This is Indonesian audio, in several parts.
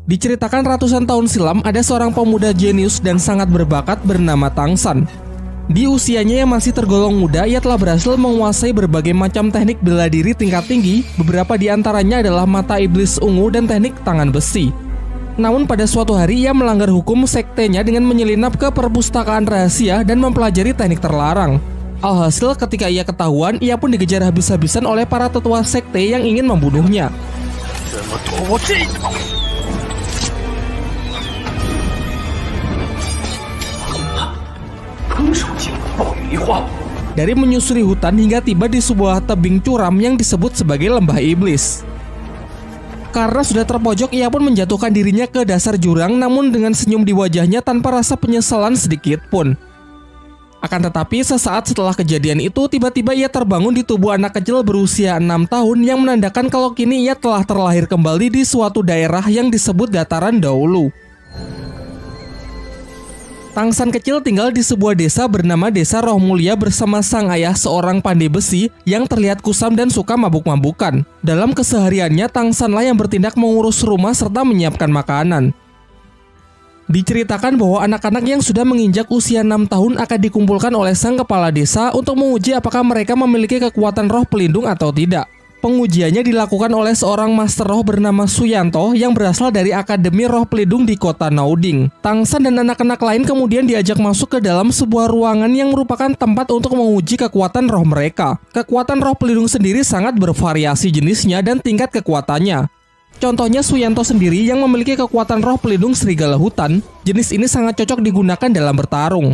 Diceritakan ratusan tahun silam ada seorang pemuda jenius dan sangat berbakat bernama Tangsan. Di usianya yang masih tergolong muda, ia telah berhasil menguasai berbagai macam teknik bela diri tingkat tinggi, beberapa di antaranya adalah mata iblis ungu dan teknik tangan besi. Namun pada suatu hari ia melanggar hukum sektenya dengan menyelinap ke perpustakaan rahasia dan mempelajari teknik terlarang. Alhasil ketika ia ketahuan, ia pun dikejar habis-habisan oleh para tetua sekte yang ingin membunuhnya. Dari menyusuri hutan hingga tiba di sebuah tebing curam yang disebut sebagai lembah iblis. Karena sudah terpojok, ia pun menjatuhkan dirinya ke dasar jurang, namun dengan senyum di wajahnya tanpa rasa penyesalan sedikit pun. Akan tetapi sesaat setelah kejadian itu, tiba-tiba ia terbangun di tubuh anak kecil berusia 6 tahun yang menandakan kalau kini ia telah terlahir kembali di suatu daerah yang disebut dataran dahulu. Tangsan kecil tinggal di sebuah desa bernama Desa Roh Mulia bersama sang ayah seorang pandai besi yang terlihat kusam dan suka mabuk-mabukan. Dalam kesehariannya, Tangsanlah yang bertindak mengurus rumah serta menyiapkan makanan. Diceritakan bahwa anak-anak yang sudah menginjak usia 6 tahun akan dikumpulkan oleh sang kepala desa untuk menguji apakah mereka memiliki kekuatan roh pelindung atau tidak. Pengujiannya dilakukan oleh seorang master roh bernama Suyanto yang berasal dari Akademi Roh Pelindung di kota Nauding. Tangsan dan anak-anak lain kemudian diajak masuk ke dalam sebuah ruangan yang merupakan tempat untuk menguji kekuatan roh mereka. Kekuatan roh pelindung sendiri sangat bervariasi jenisnya dan tingkat kekuatannya. Contohnya Suyanto sendiri yang memiliki kekuatan roh pelindung serigala hutan. Jenis ini sangat cocok digunakan dalam bertarung.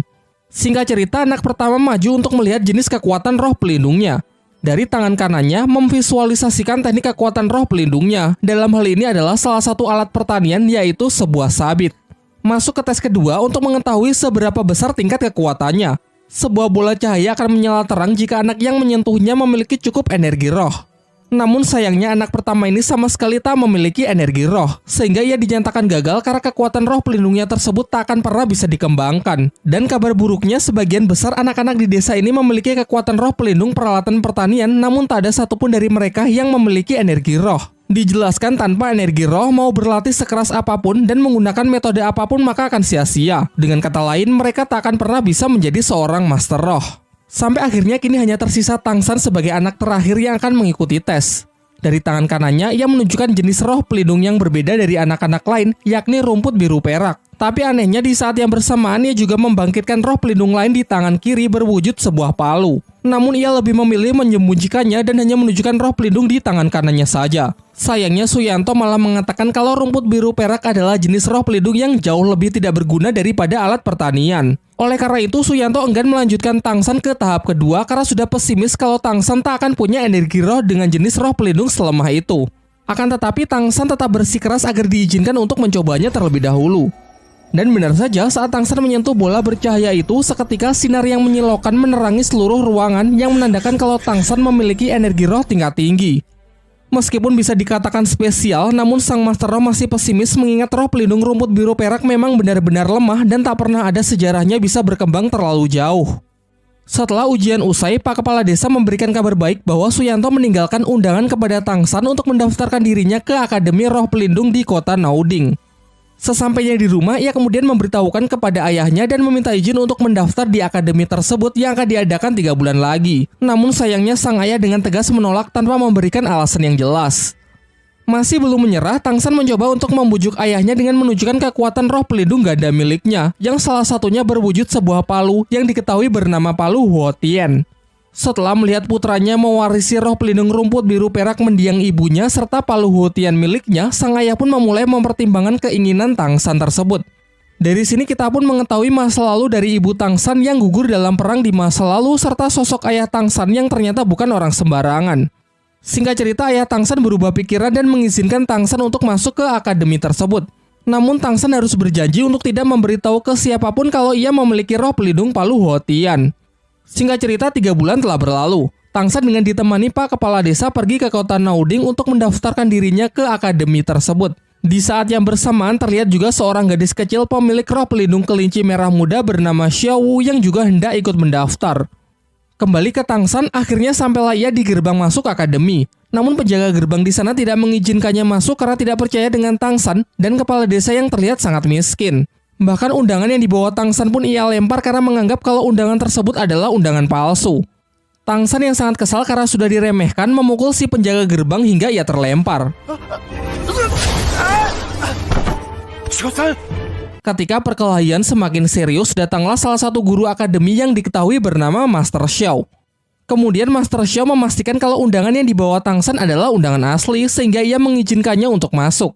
Singkat cerita, anak pertama maju untuk melihat jenis kekuatan roh pelindungnya. Dari tangan kanannya memvisualisasikan teknik kekuatan roh pelindungnya. Dalam hal ini adalah salah satu alat pertanian, yaitu sebuah sabit. Masuk ke tes kedua untuk mengetahui seberapa besar tingkat kekuatannya. Sebuah bola cahaya akan menyala terang jika anak yang menyentuhnya memiliki cukup energi roh. Namun sayangnya anak pertama ini sama sekali tak memiliki energi roh, sehingga ia dinyatakan gagal karena kekuatan roh pelindungnya tersebut tak akan pernah bisa dikembangkan. Dan kabar buruknya, sebagian besar anak-anak di desa ini memiliki kekuatan roh pelindung peralatan pertanian, namun tak ada satupun dari mereka yang memiliki energi roh. Dijelaskan tanpa energi roh, mau berlatih sekeras apapun dan menggunakan metode apapun maka akan sia-sia. Dengan kata lain, mereka tak akan pernah bisa menjadi seorang master roh. Sampai akhirnya kini hanya tersisa Tangsan sebagai anak terakhir yang akan mengikuti tes. Dari tangan kanannya, ia menunjukkan jenis roh pelindung yang berbeda dari anak-anak lain, yakni rumput biru perak. Tapi anehnya di saat yang bersamaan, ia juga membangkitkan roh pelindung lain di tangan kiri berwujud sebuah palu. Namun ia lebih memilih menyembunyikannya dan hanya menunjukkan roh pelindung di tangan kanannya saja. Sayangnya Suyanto malah mengatakan kalau rumput biru perak adalah jenis roh pelindung yang jauh lebih tidak berguna daripada alat pertanian. Oleh karena itu, Suyanto enggan melanjutkan Tangsan ke tahap kedua karena sudah pesimis kalau Tangsan tak akan punya energi roh dengan jenis roh pelindung selemah itu. Akan tetapi Tangsan tetap bersikeras agar diizinkan untuk mencobanya terlebih dahulu. Dan benar saja, saat Tangsan menyentuh bola bercahaya itu, seketika sinar yang menyilaukan menerangi seluruh ruangan yang menandakan kalau Tangsan memiliki energi roh tingkat tinggi. Meskipun bisa dikatakan spesial, namun sang master roh masih pesimis mengingat roh pelindung rumput biru perak memang benar-benar lemah dan tak pernah ada sejarahnya bisa berkembang terlalu jauh. Setelah ujian usai, Pak Kepala Desa memberikan kabar baik bahwa Suyanto meninggalkan undangan kepada Tangsan untuk mendaftarkan dirinya ke Akademi Roh Pelindung di kota Nauding. Sesampainya di rumah, ia kemudian memberitahukan kepada ayahnya dan meminta izin untuk mendaftar di akademi tersebut yang akan diadakan 3 bulan lagi. Namun sayangnya sang ayah dengan tegas menolak tanpa memberikan alasan yang jelas. Masih belum menyerah, Tangsan mencoba untuk membujuk ayahnya dengan menunjukkan kekuatan roh pelindung ganda miliknya, yang salah satunya berwujud sebuah palu yang diketahui bernama palu Huotien. Setelah melihat putranya mewarisi roh pelindung rumput biru perak mendiang ibunya serta palu Huotien miliknya, sang ayah pun memulai mempertimbangkan keinginan Tangsan tersebut. Dari sini kita pun mengetahui masa lalu dari ibu Tangsan yang gugur dalam perang di masa lalu serta sosok ayah Tangsan yang ternyata bukan orang sembarangan. Singkat cerita, ayah Tangsan berubah pikiran dan mengizinkan Tangsan untuk masuk ke akademi tersebut. Namun Tangsan harus berjanji untuk tidak memberitahu ke siapapun kalau ia memiliki roh pelindung palu Huotien. Singkat cerita, 3 bulan telah berlalu. Tangsan dengan ditemani Pak Kepala Desa pergi ke kota Nauding untuk mendaftarkan dirinya ke akademi tersebut. Di saat yang bersamaan terlihat juga seorang gadis kecil pemilik roh pelindung kelinci merah muda bernama Xiaowu yang juga hendak ikut mendaftar. Kembali ke Tangsan, akhirnya sampailah ia di gerbang masuk akademi. Namun penjaga gerbang di sana tidak mengizinkannya masuk karena tidak percaya dengan Tang San dan kepala desa yang terlihat sangat miskin. Bahkan undangan yang dibawa Tang San pun ia lempar karena menganggap kalau undangan tersebut adalah undangan palsu. Tang San yang sangat kesal karena sudah diremehkan memukul si penjaga gerbang hingga ia terlempar. Ketika perkelahian semakin serius, datanglah salah satu guru akademi yang diketahui bernama Master Xiao. Kemudian Master Xiao memastikan kalau undangan yang dibawa Tang San adalah undangan asli sehingga ia mengizinkannya untuk masuk.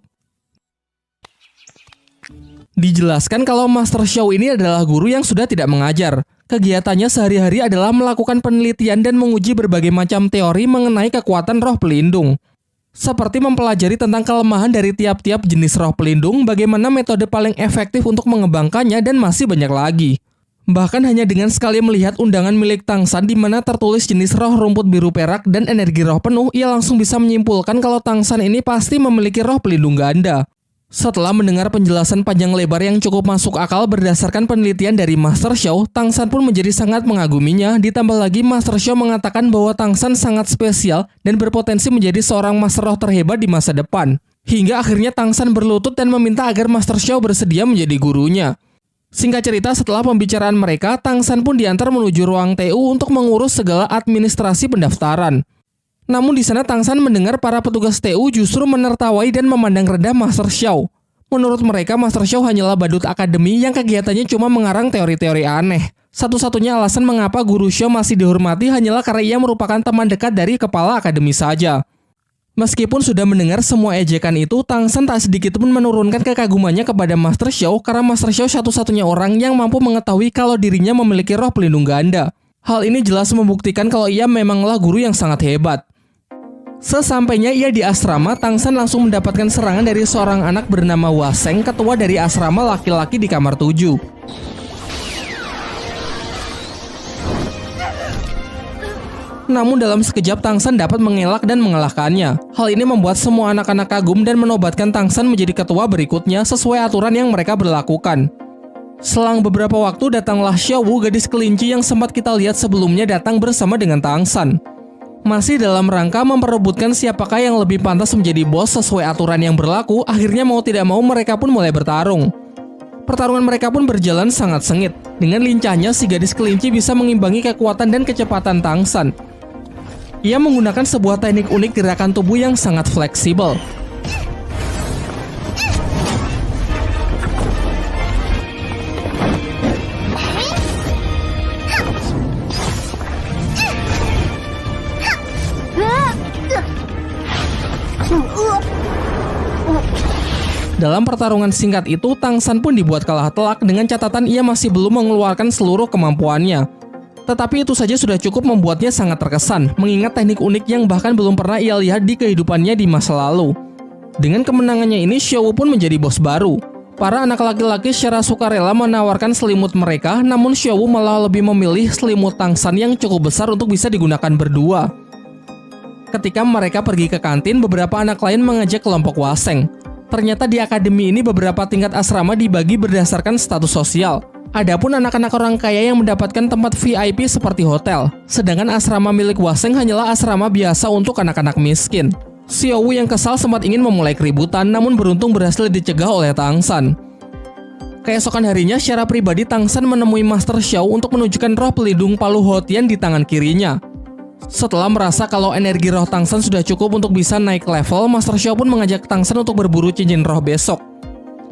Dijelaskan kalau Master Xiao ini adalah guru yang sudah tidak mengajar. Kegiatannya sehari-hari adalah melakukan penelitian dan menguji berbagai macam teori mengenai kekuatan roh pelindung. Seperti mempelajari tentang kelemahan dari tiap-tiap jenis roh pelindung, bagaimana metode paling efektif untuk mengembangkannya, dan masih banyak lagi. Bahkan hanya dengan sekali melihat undangan milik Tang San di mana tertulis jenis roh rumput biru perak dan energi roh penuh, ia langsung bisa menyimpulkan kalau Tang San ini pasti memiliki roh pelindung ganda. Setelah mendengar penjelasan panjang lebar yang cukup masuk akal berdasarkan penelitian dari Master Xiao, Tang San pun menjadi sangat mengaguminya, ditambah lagi Master Xiao mengatakan bahwa Tang San sangat spesial dan berpotensi menjadi seorang master roh terhebat di masa depan. Hingga akhirnya Tang San berlutut dan meminta agar Master Xiao bersedia menjadi gurunya. Singkat cerita, setelah pembicaraan mereka, Tang San pun diantar menuju ruang TU untuk mengurus segala administrasi pendaftaran. Namun di sana Tang San mendengar para petugas TU justru menertawai dan memandang rendah Master Xiao. Menurut mereka, Master Xiao hanyalah badut akademi yang kegiatannya cuma mengarang teori-teori aneh. Satu-satunya alasan mengapa Guru Xiao masih dihormati hanyalah karena ia merupakan teman dekat dari kepala akademi saja. Meskipun sudah mendengar semua ejekan itu, Tang San tak sedikit pun menurunkan kekagumannya kepada Master Xiao karena Master Xiao satu-satunya orang yang mampu mengetahui kalau dirinya memiliki roh pelindung ganda. Hal ini jelas membuktikan kalau ia memanglah guru yang sangat hebat. Sesampainya ia di asrama, Tang San langsung mendapatkan serangan dari seorang anak bernama Waseng, ketua dari asrama laki-laki di kamar 7. Namun dalam sekejap Tang San dapat mengelak dan mengalahkannya. Hal ini membuat semua anak-anak kagum dan menobatkan Tang San menjadi ketua berikutnya sesuai aturan yang mereka berlakukan. Selang beberapa waktu datanglah Xiao Wu, gadis kelinci yang sempat kita lihat sebelumnya, datang bersama dengan Tang San. Masih dalam rangka memperebutkan siapakah yang lebih pantas menjadi bos sesuai aturan yang berlaku, akhirnya mau tidak mau mereka pun mulai bertarung. Pertarungan mereka pun berjalan sangat sengit. Dengan lincahnya si gadis kelinci bisa mengimbangi kekuatan dan kecepatan Tang San. Ia menggunakan sebuah teknik unik gerakan tubuh yang sangat fleksibel. Dalam pertarungan singkat itu, Tang San pun dibuat kalah telak dengan catatan ia masih belum mengeluarkan seluruh kemampuannya. Tetapi itu saja sudah cukup membuatnya sangat terkesan, mengingat teknik unik yang bahkan belum pernah ia lihat di kehidupannya di masa lalu. Dengan kemenangannya ini, Xiao Wu pun menjadi bos baru. Para anak laki-laki secara sukarela menawarkan selimut mereka, namun Xiao Wu malah lebih memilih selimut Tang San yang cukup besar untuk bisa digunakan berdua. Ketika mereka pergi ke kantin, beberapa anak lain mengajak kelompok Waseng. Ternyata di akademi ini beberapa tingkat asrama dibagi berdasarkan status sosial. Adapun anak-anak orang kaya yang mendapatkan tempat VIP seperti hotel. Sedangkan asrama milik Waseng hanyalah asrama biasa untuk anak-anak miskin. Xiao Wu yang kesal sempat ingin memulai keributan, namun beruntung berhasil dicegah oleh Tang San. Keesokan harinya, secara pribadi Tang San menemui Master Xiao untuk menunjukkan roh pelindung Palu Hotian di tangan kirinya. Setelah merasa kalau energi roh Tang San sudah cukup untuk bisa naik level, Master Xiao pun mengajak Tang San untuk berburu cincin roh besok.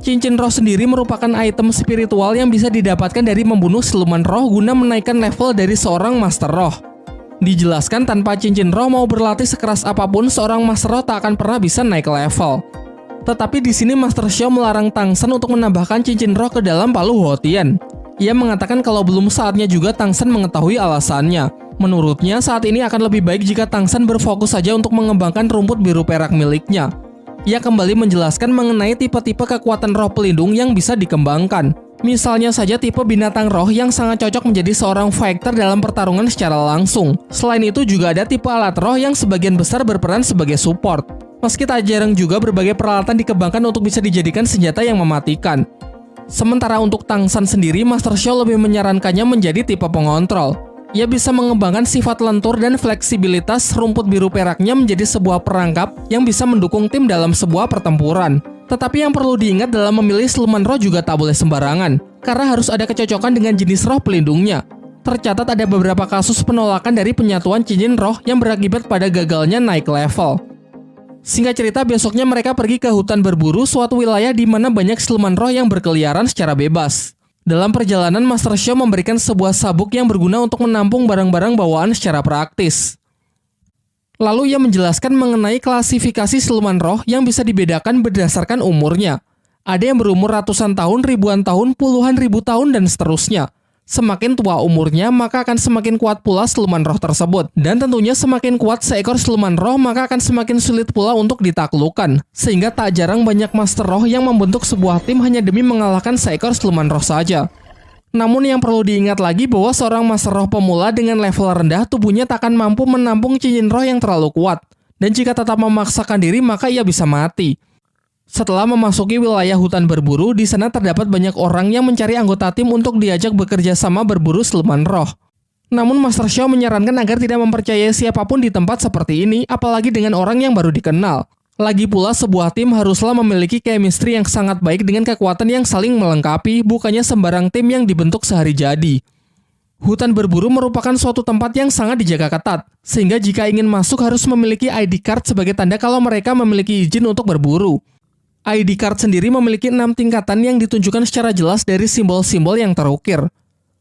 Cincin roh sendiri merupakan item spiritual yang bisa didapatkan dari membunuh siluman roh guna menaikkan level dari seorang master roh. Dijelaskan tanpa cincin roh mau berlatih sekeras apapun, seorang master roh tak akan pernah bisa naik level. Tetapi di sini Master Xiao melarang Tang San untuk menambahkan cincin roh ke dalam Palu Hotian. Ia mengatakan kalau belum saatnya juga Tang San mengetahui alasannya. Menurutnya saat ini akan lebih baik jika Tang San berfokus saja untuk mengembangkan rumput biru perak miliknya. Ia kembali menjelaskan mengenai tipe-tipe kekuatan roh pelindung yang bisa dikembangkan. Misalnya saja tipe binatang roh yang sangat cocok menjadi seorang fighter dalam pertarungan secara langsung. Selain itu juga ada tipe alat roh yang sebagian besar berperan sebagai support. Meski tak jarang juga berbagai peralatan dikembangkan untuk bisa dijadikan senjata yang mematikan. Sementara untuk Tang San sendiri, Master Xiao lebih menyarankannya menjadi tipe pengontrol. Ia bisa mengembangkan sifat lentur dan fleksibilitas rumput biru peraknya menjadi sebuah perangkap yang bisa mendukung tim dalam sebuah pertempuran. Tetapi yang perlu diingat dalam memilih siluman roh juga tak boleh sembarangan, karena harus ada kecocokan dengan jenis roh pelindungnya. Tercatat ada beberapa kasus penolakan dari penyatuan cincin roh yang berakibat pada gagalnya naik level. Singkat cerita, besoknya mereka pergi ke hutan berburu, suatu wilayah di mana banyak siluman roh yang berkeliaran secara bebas. Dalam perjalanan, Master Xiao memberikan sebuah sabuk yang berguna untuk menampung barang-barang bawaan secara praktis. Lalu ia menjelaskan mengenai klasifikasi siluman roh yang bisa dibedakan berdasarkan umurnya. Ada yang berumur ratusan tahun, ribuan tahun, puluhan ribu tahun, dan seterusnya. Semakin tua umurnya, maka akan semakin kuat pula siluman roh tersebut. Dan tentunya semakin kuat seekor siluman roh, maka akan semakin sulit pula untuk ditaklukkan. Sehingga tak jarang banyak master roh yang membentuk sebuah tim hanya demi mengalahkan seekor siluman roh saja. Namun yang perlu diingat lagi bahwa seorang master roh pemula dengan level rendah, tubuhnya tak akan mampu menampung cincin roh yang terlalu kuat. Dan jika tetap memaksakan diri, maka ia bisa mati. Setelah memasuki wilayah hutan berburu, di sana terdapat banyak orang yang mencari anggota tim untuk diajak bekerja sama berburu siluman roh. Namun Master Xiao menyarankan agar tidak mempercayai siapapun di tempat seperti ini, apalagi dengan orang yang baru dikenal. Lagi pula, sebuah tim haruslah memiliki chemistry yang sangat baik dengan kekuatan yang saling melengkapi, bukannya sembarang tim yang dibentuk sehari jadi. Hutan berburu merupakan suatu tempat yang sangat dijaga ketat, sehingga jika ingin masuk harus memiliki ID card sebagai tanda kalau mereka memiliki izin untuk berburu. ID card sendiri memiliki 6 tingkatan yang ditunjukkan secara jelas dari simbol-simbol yang terukir.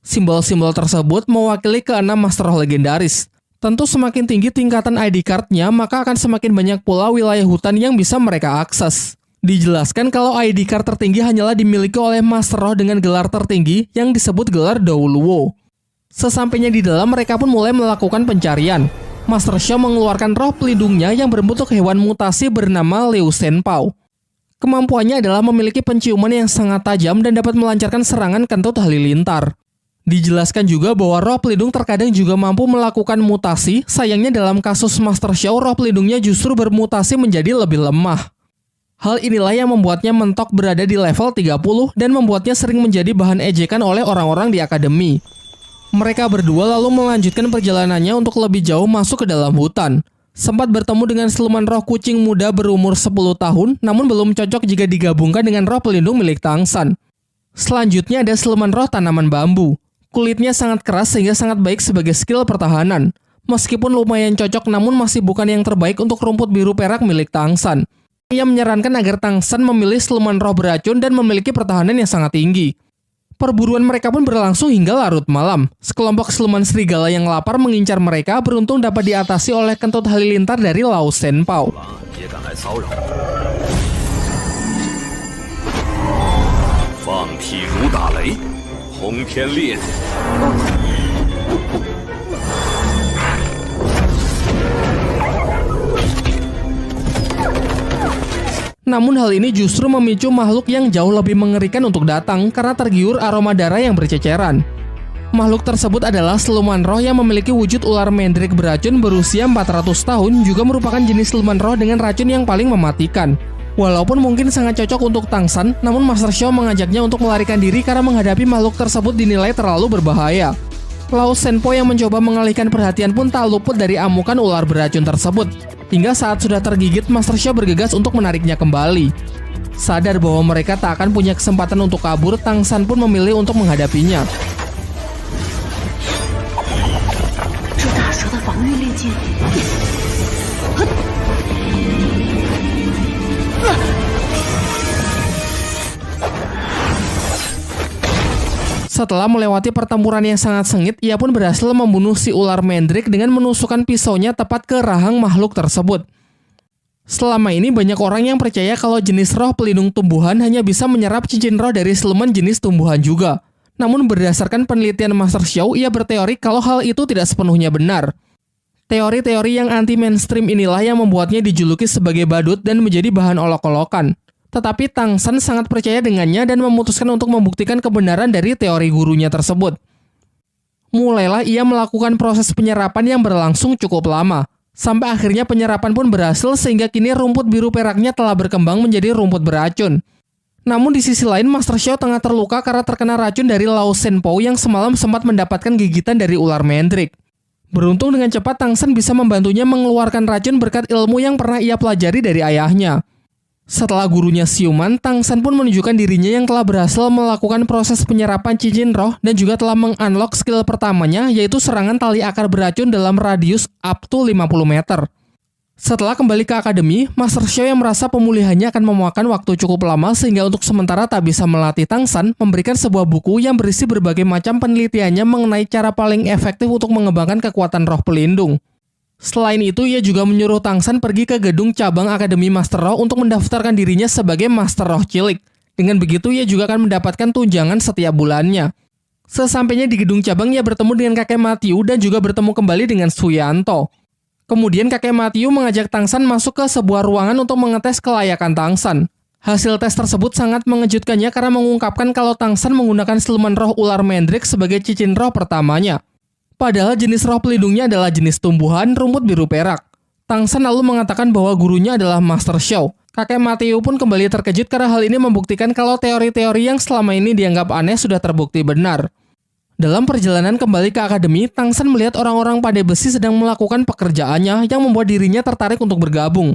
Simbol-simbol tersebut mewakili ke-6 master roh legendaris. Tentu semakin tinggi tingkatan ID card-nya, maka akan semakin banyak pula wilayah hutan yang bisa mereka akses. Dijelaskan kalau ID card tertinggi hanyalah dimiliki oleh master roh dengan gelar tertinggi yang disebut gelar Douluo. Sesampainya di dalam, mereka pun mulai melakukan pencarian. Master Xiao mengeluarkan roh pelindungnya yang berbentuk hewan mutasi bernama Liu Shenpao. Kemampuannya adalah memiliki penciuman yang sangat tajam dan dapat melancarkan serangan kentut halilintar. Dijelaskan juga bahwa roh pelindung terkadang juga mampu melakukan mutasi, sayangnya dalam kasus Master Xiao, roh pelindungnya justru bermutasi menjadi lebih lemah. Hal inilah yang membuatnya mentok berada di level 30 dan membuatnya sering menjadi bahan ejekan oleh orang-orang di akademi. Mereka berdua lalu melanjutkan perjalanannya untuk lebih jauh masuk ke dalam hutan. Sempat bertemu dengan siluman roh kucing muda berumur 10 tahun, namun belum cocok jika digabungkan dengan roh pelindung milik Tangsan. Selanjutnya ada siluman roh tanaman bambu. Kulitnya sangat keras sehingga sangat baik sebagai skill pertahanan. Meskipun lumayan cocok, namun masih bukan yang terbaik untuk rumput biru perak milik Tangsan. Ia menyarankan agar Tangsan memilih siluman roh beracun dan memiliki pertahanan yang sangat tinggi. Perburuan mereka pun berlangsung hingga larut malam. Sekelompok siluman serigala yang lapar mengincar mereka, beruntung dapat diatasi oleh kentut halilintar dari Liu Shenpao. Namun hal ini justru memicu makhluk yang jauh lebih mengerikan untuk datang karena tergiur aroma darah yang berceceran. Makhluk tersebut adalah siluman roh yang memiliki wujud ular mendrik beracun berusia 400 tahun, juga merupakan jenis siluman roh dengan racun yang paling mematikan. Walaupun mungkin sangat cocok untuk Tangsan, namun Master Xiao mengajaknya untuk melarikan diri karena menghadapi makhluk tersebut dinilai terlalu berbahaya. Liu Shenpao yang mencoba mengalihkan perhatian pun tak luput dari amukan ular beracun tersebut. Hingga saat sudah tergigit, Master Xiao bergegas untuk menariknya kembali. Sadar bahwa mereka tak akan punya kesempatan untuk kabur, Tangsan pun memilih untuk menghadapinya. Setelah melewati pertempuran yang sangat sengit, ia pun berhasil membunuh si ular mendrik dengan menusukkan pisaunya tepat ke rahang makhluk tersebut. Selama ini banyak orang yang percaya kalau jenis roh pelindung tumbuhan hanya bisa menyerap cincin roh dari siluman jenis tumbuhan juga. Namun berdasarkan penelitian Master Xiao, ia berteori kalau hal itu tidak sepenuhnya benar. Teori-teori yang anti-mainstream inilah yang membuatnya dijuluki sebagai badut dan menjadi bahan olok-olokan. Tetapi Tangsan sangat percaya dengannya dan memutuskan untuk membuktikan kebenaran dari teori gurunya tersebut. Mulailah ia melakukan proses penyerapan yang berlangsung cukup lama. Sampai akhirnya penyerapan pun berhasil sehingga kini rumput biru peraknya telah berkembang menjadi rumput beracun. Namun di sisi lain, Master Xiao tengah terluka karena terkena racun dari Lao Shenpo yang semalam sempat mendapatkan gigitan dari ular Mandrake. Beruntung dengan cepat Tang San bisa membantunya mengeluarkan racun berkat ilmu yang pernah ia pelajari dari ayahnya. Setelah gurunya siuman, Tang San pun menunjukkan dirinya yang telah berhasil melakukan proses penyerapan cincin roh dan juga telah mengunlock skill pertamanya, yaitu serangan tali akar beracun dalam radius up to 50 meter. Setelah kembali ke akademi, Master Xiao yang merasa pemulihannya akan memakan waktu cukup lama sehingga untuk sementara tak bisa melatih Tang San, memberikan sebuah buku yang berisi berbagai macam penelitiannya mengenai cara paling efektif untuk mengembangkan kekuatan roh pelindung. Selain itu, ia juga menyuruh Tang San pergi ke gedung cabang Akademi Master Roh untuk mendaftarkan dirinya sebagai Master Roh Cilik. Dengan begitu, ia juga akan mendapatkan tunjangan setiap bulannya. Sesampainya di gedung cabang, ia bertemu dengan kakek Matthew dan juga bertemu kembali dengan Suyanto. Kemudian kakek Matthew mengajak Tang San masuk ke sebuah ruangan untuk mengetes kelayakan Tang San. Hasil tes tersebut sangat mengejutkannya karena mengungkapkan kalau Tang San menggunakan siluman roh ular Mandrake sebagai cincin roh pertamanya. Padahal jenis roh pelindungnya adalah jenis tumbuhan rumput biru perak. Tang San lalu mengatakan bahwa gurunya adalah Master Xiao. Kakek Matthew pun kembali terkejut karena hal ini membuktikan kalau teori-teori yang selama ini dianggap aneh sudah terbukti benar. Dalam perjalanan kembali ke akademi, Tang San melihat orang-orang pandai besi sedang melakukan pekerjaannya yang membuat dirinya tertarik untuk bergabung.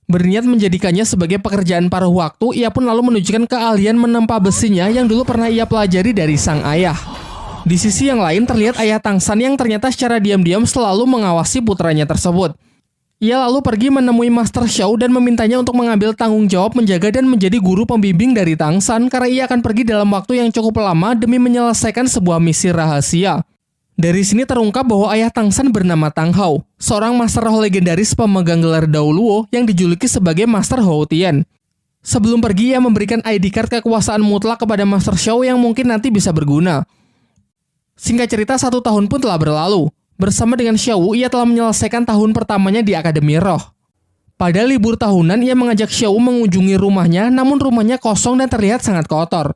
Berniat menjadikannya sebagai pekerjaan paruh waktu, ia pun lalu menunjukkan keahlian menempa besinya yang dulu pernah ia pelajari dari sang ayah. Di sisi yang lain terlihat ayah Tang San yang ternyata secara diam-diam selalu mengawasi putranya tersebut. Ia lalu pergi menemui Master Xiao dan memintanya untuk mengambil tanggung jawab menjaga dan menjadi guru pembimbing dari Tang San karena ia akan pergi dalam waktu yang cukup lama demi menyelesaikan sebuah misi rahasia. Dari sini terungkap bahwa ayah Tang San bernama Tang Hao, seorang Master Roh legendaris pemegang gelar Dao Luo yang dijuluki sebagai Master Hou Tian. Sebelum pergi, ia memberikan ID card kekuasaan mutlak kepada Master Xiao yang mungkin nanti bisa berguna. Singkat cerita, 1 tahun pun telah berlalu. Bersama dengan Xiao Wu, ia telah menyelesaikan tahun pertamanya di Akademi Roh. Pada libur tahunan, ia mengajak Xiao Wu mengunjungi rumahnya, namun rumahnya kosong dan terlihat sangat kotor.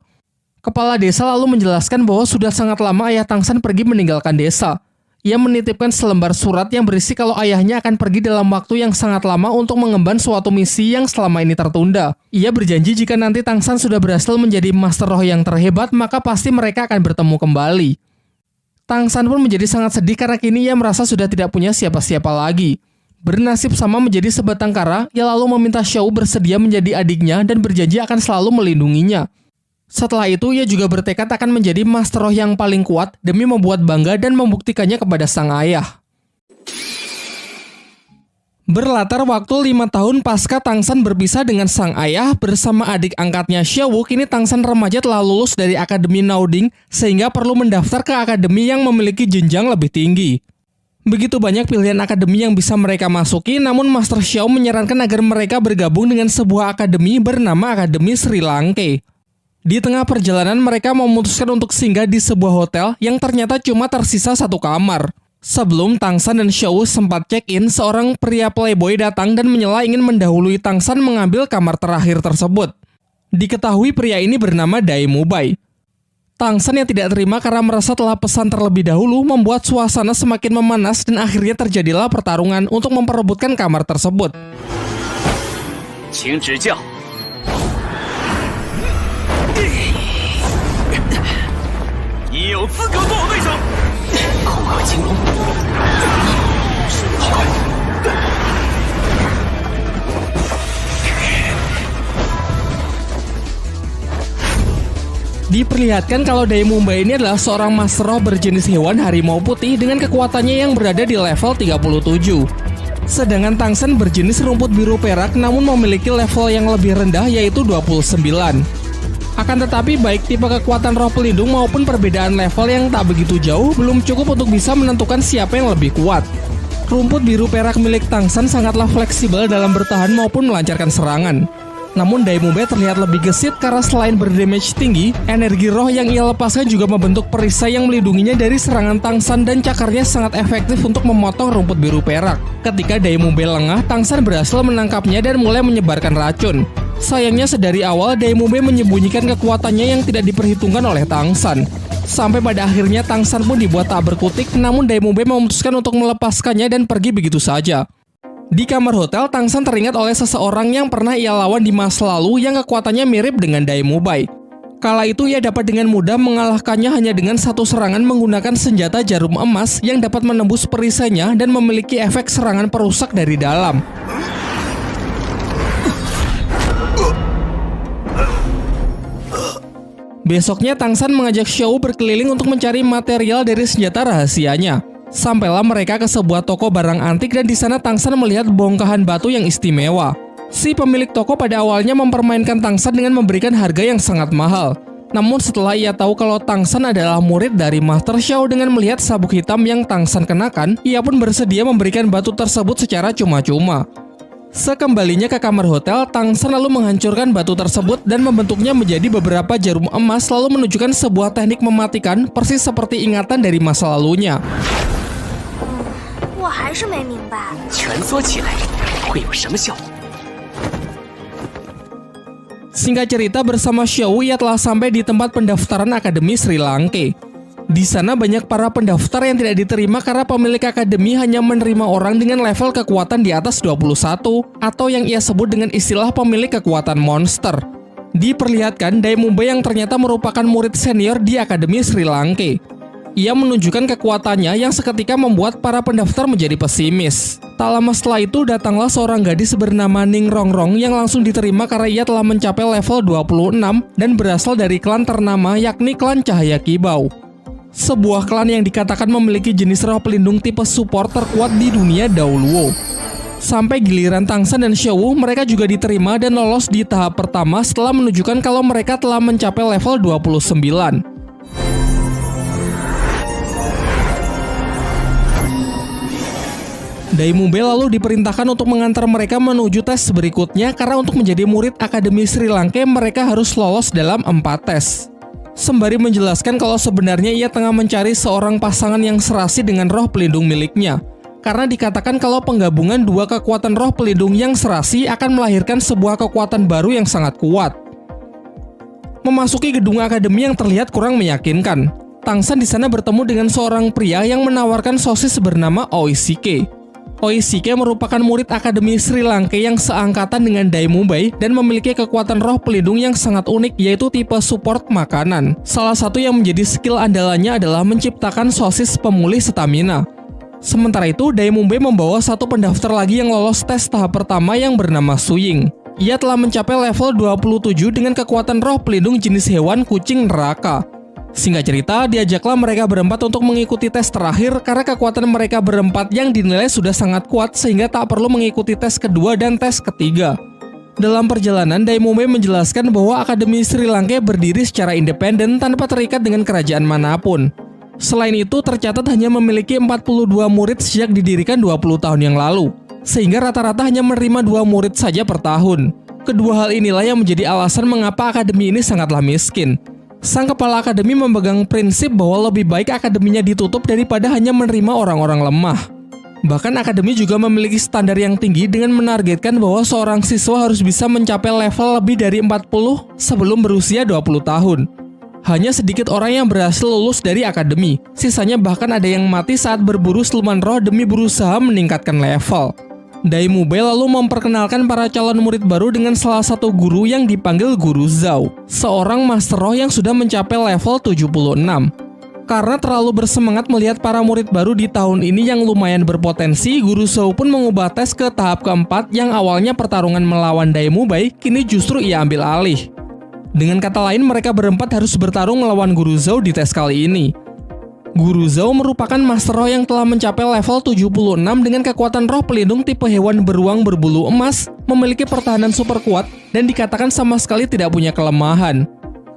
Kepala desa lalu menjelaskan bahwa sudah sangat lama ayah Tang San pergi meninggalkan desa. Ia menitipkan selembar surat yang berisi kalau ayahnya akan pergi dalam waktu yang sangat lama untuk mengemban suatu misi yang selama ini tertunda. Ia berjanji jika nanti Tang San sudah berhasil menjadi Master Roh yang terhebat, maka pasti mereka akan bertemu kembali. Tang San pun menjadi sangat sedih karena kini ia merasa sudah tidak punya siapa-siapa lagi. Bernasib sama menjadi sebatang kara, ia lalu meminta Xiao bersedia menjadi adiknya dan berjanji akan selalu melindunginya. Setelah itu, ia juga bertekad akan menjadi Master Roh yang paling kuat demi membuat bangga dan membuktikannya kepada sang ayah. Berlatar waktu 5 tahun pasca Tang San berpisah dengan sang ayah bersama adik angkatnya Xiao Wu, kini Tang San remaja telah lulus dari Akademi Naoding sehingga perlu mendaftar ke akademi yang memiliki jenjang lebih tinggi. Begitu banyak pilihan akademi yang bisa mereka masuki, namun Master Xiao menyarankan agar mereka bergabung dengan sebuah akademi bernama Akademi Sri Lanka. Di tengah perjalanan, mereka memutuskan untuk singgah di sebuah hotel yang ternyata cuma tersisa 1 kamar. Sebelum Tang San dan Xiao Wu sempat check-in, seorang pria playboy datang dan menyela ingin mendahului Tang San mengambil kamar terakhir tersebut. Diketahui pria ini bernama Dai Mubai. Tang San yang tidak terima karena merasa telah pesan terlebih dahulu membuat suasana semakin memanas dan akhirnya terjadilah pertarungan untuk memperebutkan kamar tersebut. Diperlihatkan kalau Dai Mubai ini adalah seorang Master Roh berjenis hewan harimau putih dengan kekuatannya yang berada di level 37. Sedangkan Tang San berjenis rumput biru perak namun memiliki level yang lebih rendah yaitu 29. Akan tetapi baik tipe kekuatan roh pelindung maupun perbedaan level yang tak begitu jauh belum cukup untuk bisa menentukan siapa yang lebih kuat. Rumput biru perak milik Tang San sangatlah fleksibel dalam bertahan maupun melancarkan serangan. Namun Dai Mubai terlihat lebih gesit karena selain berdamage tinggi, energi roh yang ia lepaskan juga membentuk perisai yang melindunginya dari serangan Tang San dan cakarnya sangat efektif untuk memotong rumput biru perak. Ketika Dai Mubai lengah, Tang San berhasil menangkapnya dan mulai menyebarkan racun. Sayangnya sedari awal Dai Mubai menyembunyikan kekuatannya yang tidak diperhitungkan oleh Tang San. Sampai pada akhirnya Tang San pun dibuat tak berkutik, namun Dai Mubai memutuskan untuk melepaskannya dan pergi begitu saja. Di kamar hotel, Tang San teringat oleh seseorang yang pernah ia lawan di masa lalu yang kekuatannya mirip dengan Dai Mubai. Kala itu ia dapat dengan mudah mengalahkannya hanya dengan satu serangan menggunakan senjata jarum emas yang dapat menembus perisainya dan memiliki efek serangan perusak dari dalam. Besoknya Tang San mengajak Xiao berkeliling untuk mencari material dari senjata rahasianya. Sampailah mereka ke sebuah toko barang antik dan di sana Tang San melihat bongkahan batu yang istimewa. Si pemilik toko pada awalnya mempermainkan Tang San dengan memberikan harga yang sangat mahal. Namun setelah ia tahu kalau Tang San adalah murid dari Master Xiao dengan melihat sabuk hitam yang Tang San kenakan, ia pun bersedia memberikan batu tersebut secara cuma-cuma. Sekembalinya ke kamar hotel, Tang San lalu menghancurkan batu tersebut dan membentuknya menjadi beberapa jarum emas lalu menunjukkan sebuah teknik mematikan persis seperti ingatan dari masa lalunya. Singkat cerita, bersama Xiao ia telah sampai di tempat pendaftaran Akademi Sri Lanka. Di sana banyak para pendaftar yang tidak diterima karena pemilik akademi hanya menerima orang dengan level kekuatan di atas 21 atau yang ia sebut dengan istilah pemilik kekuatan monster. Diperlihatkan Dai Mubai yang ternyata merupakan murid senior di Akademi Sri Lanka. Ia menunjukkan kekuatannya yang seketika membuat para pendaftar menjadi pesimis. Tak lama setelah itu datanglah seorang gadis bernama Ning Rongrong yang langsung diterima karena ia telah mencapai level 26 dan berasal dari klan ternama yakni klan Cahaya Kibau. Sebuah klan yang dikatakan memiliki jenis roh pelindung tipe support terkuat di dunia dahulu. Sampai giliran Tang San dan Xiao, mereka juga diterima dan lolos di tahap pertama setelah menunjukkan kalau mereka telah mencapai level 29. Dai Mubai lalu diperintahkan untuk mengantar mereka menuju tes berikutnya karena untuk menjadi murid Akademi Sri Lanka mereka harus lolos dalam 4 tes. Sembari menjelaskan kalau sebenarnya ia tengah mencari seorang pasangan yang serasi dengan roh pelindung miliknya. Karena dikatakan kalau penggabungan dua kekuatan roh pelindung yang serasi akan melahirkan sebuah kekuatan baru yang sangat kuat. Memasuki gedung akademi yang terlihat kurang meyakinkan, Tang San di sana bertemu dengan seorang pria yang menawarkan sosis bernama Oishike. Oishike merupakan murid Akademi Sri Lanka yang seangkatan dengan Dai Mubai dan memiliki kekuatan roh pelindung yang sangat unik yaitu tipe support makanan. Salah satu yang menjadi skill andalannya adalah menciptakan sosis pemulih stamina. Sementara itu, Dai Mubai membawa satu pendaftar lagi yang lolos tes tahap pertama yang bernama Suying. Ia telah mencapai level 27 dengan kekuatan roh pelindung jenis hewan kucing neraka. Singkat cerita, diajaklah mereka berempat untuk mengikuti tes terakhir karena kekuatan mereka berempat yang dinilai sudah sangat kuat sehingga tak perlu mengikuti tes kedua dan tes ketiga. Dalam perjalanan, Dai Mubai menjelaskan bahwa Akademi Sri Lanka berdiri secara independen tanpa terikat dengan kerajaan manapun. Selain itu, tercatat hanya memiliki 42 murid sejak didirikan 20 tahun yang lalu, sehingga rata-rata hanya menerima 2 murid saja per tahun. Kedua hal inilah yang menjadi alasan mengapa akademi ini sangatlah miskin. Sang kepala akademi memegang prinsip bahwa lebih baik akademinya ditutup daripada hanya menerima orang-orang lemah. Bahkan akademi juga memiliki standar yang tinggi dengan menargetkan bahwa seorang siswa harus bisa mencapai level lebih dari 40 sebelum berusia 20 tahun. Hanya sedikit orang yang berhasil lulus dari akademi, sisanya bahkan ada yang mati saat berburu siluman roh demi berusaha meningkatkan level. Dai Mubai lalu memperkenalkan para calon murid baru dengan salah satu guru yang dipanggil Guru Zhao, seorang master roh yang sudah mencapai level 76. Karena terlalu bersemangat melihat para murid baru di tahun ini yang lumayan berpotensi, Guru Zhao pun mengubah tes ke tahap keempat yang awalnya pertarungan melawan Dai Mubai, kini justru ia ambil alih. Dengan kata lain, mereka berempat harus bertarung melawan Guru Zhao di tes kali ini. Guru Zhao merupakan master roh yang telah mencapai level 76 dengan kekuatan roh pelindung tipe hewan beruang berbulu emas, memiliki pertahanan super kuat, dan dikatakan sama sekali tidak punya kelemahan.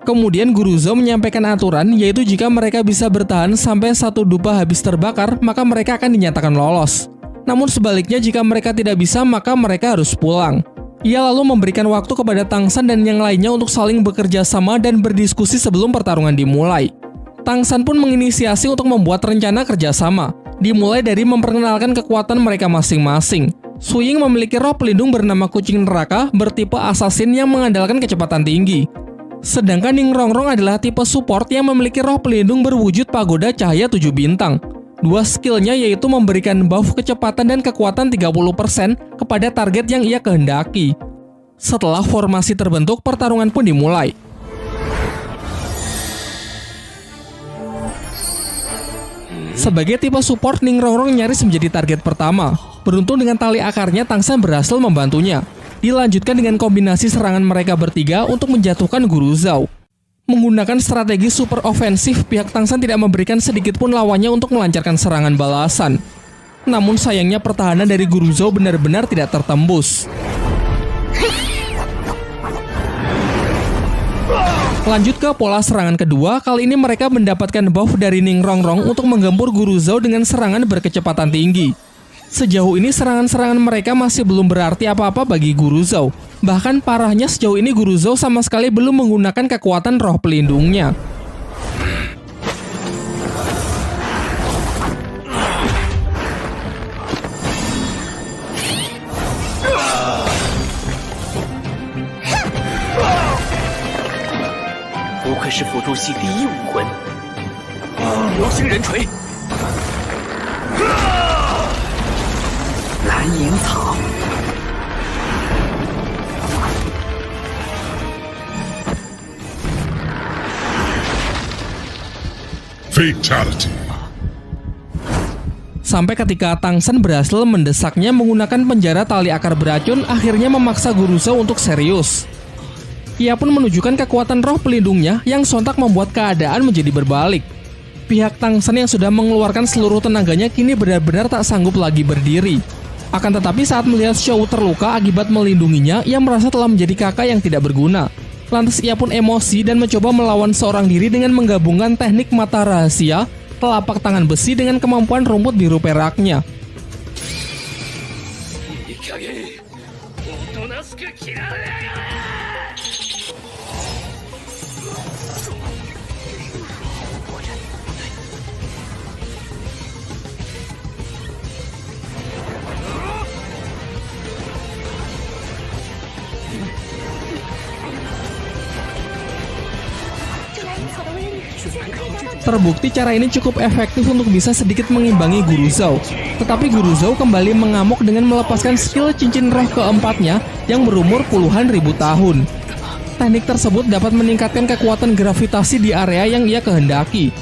Kemudian Guru Zhao menyampaikan aturan, yaitu jika mereka bisa bertahan sampai 1 dupa habis terbakar, maka mereka akan dinyatakan lolos. Namun sebaliknya, jika mereka tidak bisa, maka mereka harus pulang. Ia lalu memberikan waktu kepada Tang San dan yang lainnya untuk saling bekerja sama dan berdiskusi sebelum pertarungan dimulai. Tang San pun menginisiasi untuk membuat rencana kerjasama, dimulai dari memperkenalkan kekuatan mereka masing-masing. Suying memiliki roh pelindung bernama kucing neraka bertipe assassin yang mengandalkan kecepatan tinggi. Sedangkan Ning Rongrong adalah tipe support yang memiliki roh pelindung berwujud pagoda cahaya 7 bintang. Dua skillnya yaitu memberikan buff kecepatan dan kekuatan 30% kepada target yang ia kehendaki. Setelah formasi terbentuk, pertarungan pun dimulai. Sebagai tipe support, Ning Rongrong nyaris menjadi target pertama. Beruntung dengan tali akarnya, Tang San berhasil membantunya. Dilanjutkan dengan kombinasi serangan mereka bertiga untuk menjatuhkan Guru Zhao. Menggunakan strategi super ofensif, pihak Tang San tidak memberikan sedikit pun lawannya untuk melancarkan serangan balasan. Namun sayangnya pertahanan dari Guru Zhao benar-benar tidak tertembus. Lanjut ke pola serangan kedua, kali ini mereka mendapatkan buff dari Ning Rongrong untuk menggempur Guru Zhao dengan serangan berkecepatan tinggi. Sejauh ini serangan-serangan mereka masih belum berarti apa-apa bagi Guru Zhao. Bahkan parahnya sejauh ini Guru Zhao sama sekali belum menggunakan kekuatan roh pelindungnya. Fatality. Sampai ketika Tang San berhasil mendesaknya menggunakan penjara tali akar beracun, akhirnya memaksa Guru Zhao untuk serius. Ia pun menunjukkan kekuatan roh pelindungnya yang sontak membuat keadaan menjadi berbalik. Pihak Tang San yang sudah mengeluarkan seluruh tenaganya kini benar-benar tak sanggup lagi berdiri. Akan tetapi saat melihat Xiao terluka akibat melindunginya, ia merasa telah menjadi kakak yang tidak berguna. Lantas ia pun emosi dan mencoba melawan seorang diri dengan menggabungkan teknik mata rahasia, telapak tangan besi dengan kemampuan rumput biru peraknya. Terbukti cara ini cukup efektif untuk bisa sedikit mengimbangi Guru Zhao. Tetapi Guru Zhao kembali mengamuk dengan melepaskan skill cincin roh keempatnya yang berumur puluhan ribu tahun. Teknik tersebut dapat meningkatkan kekuatan gravitasi di area yang ia kehendaki.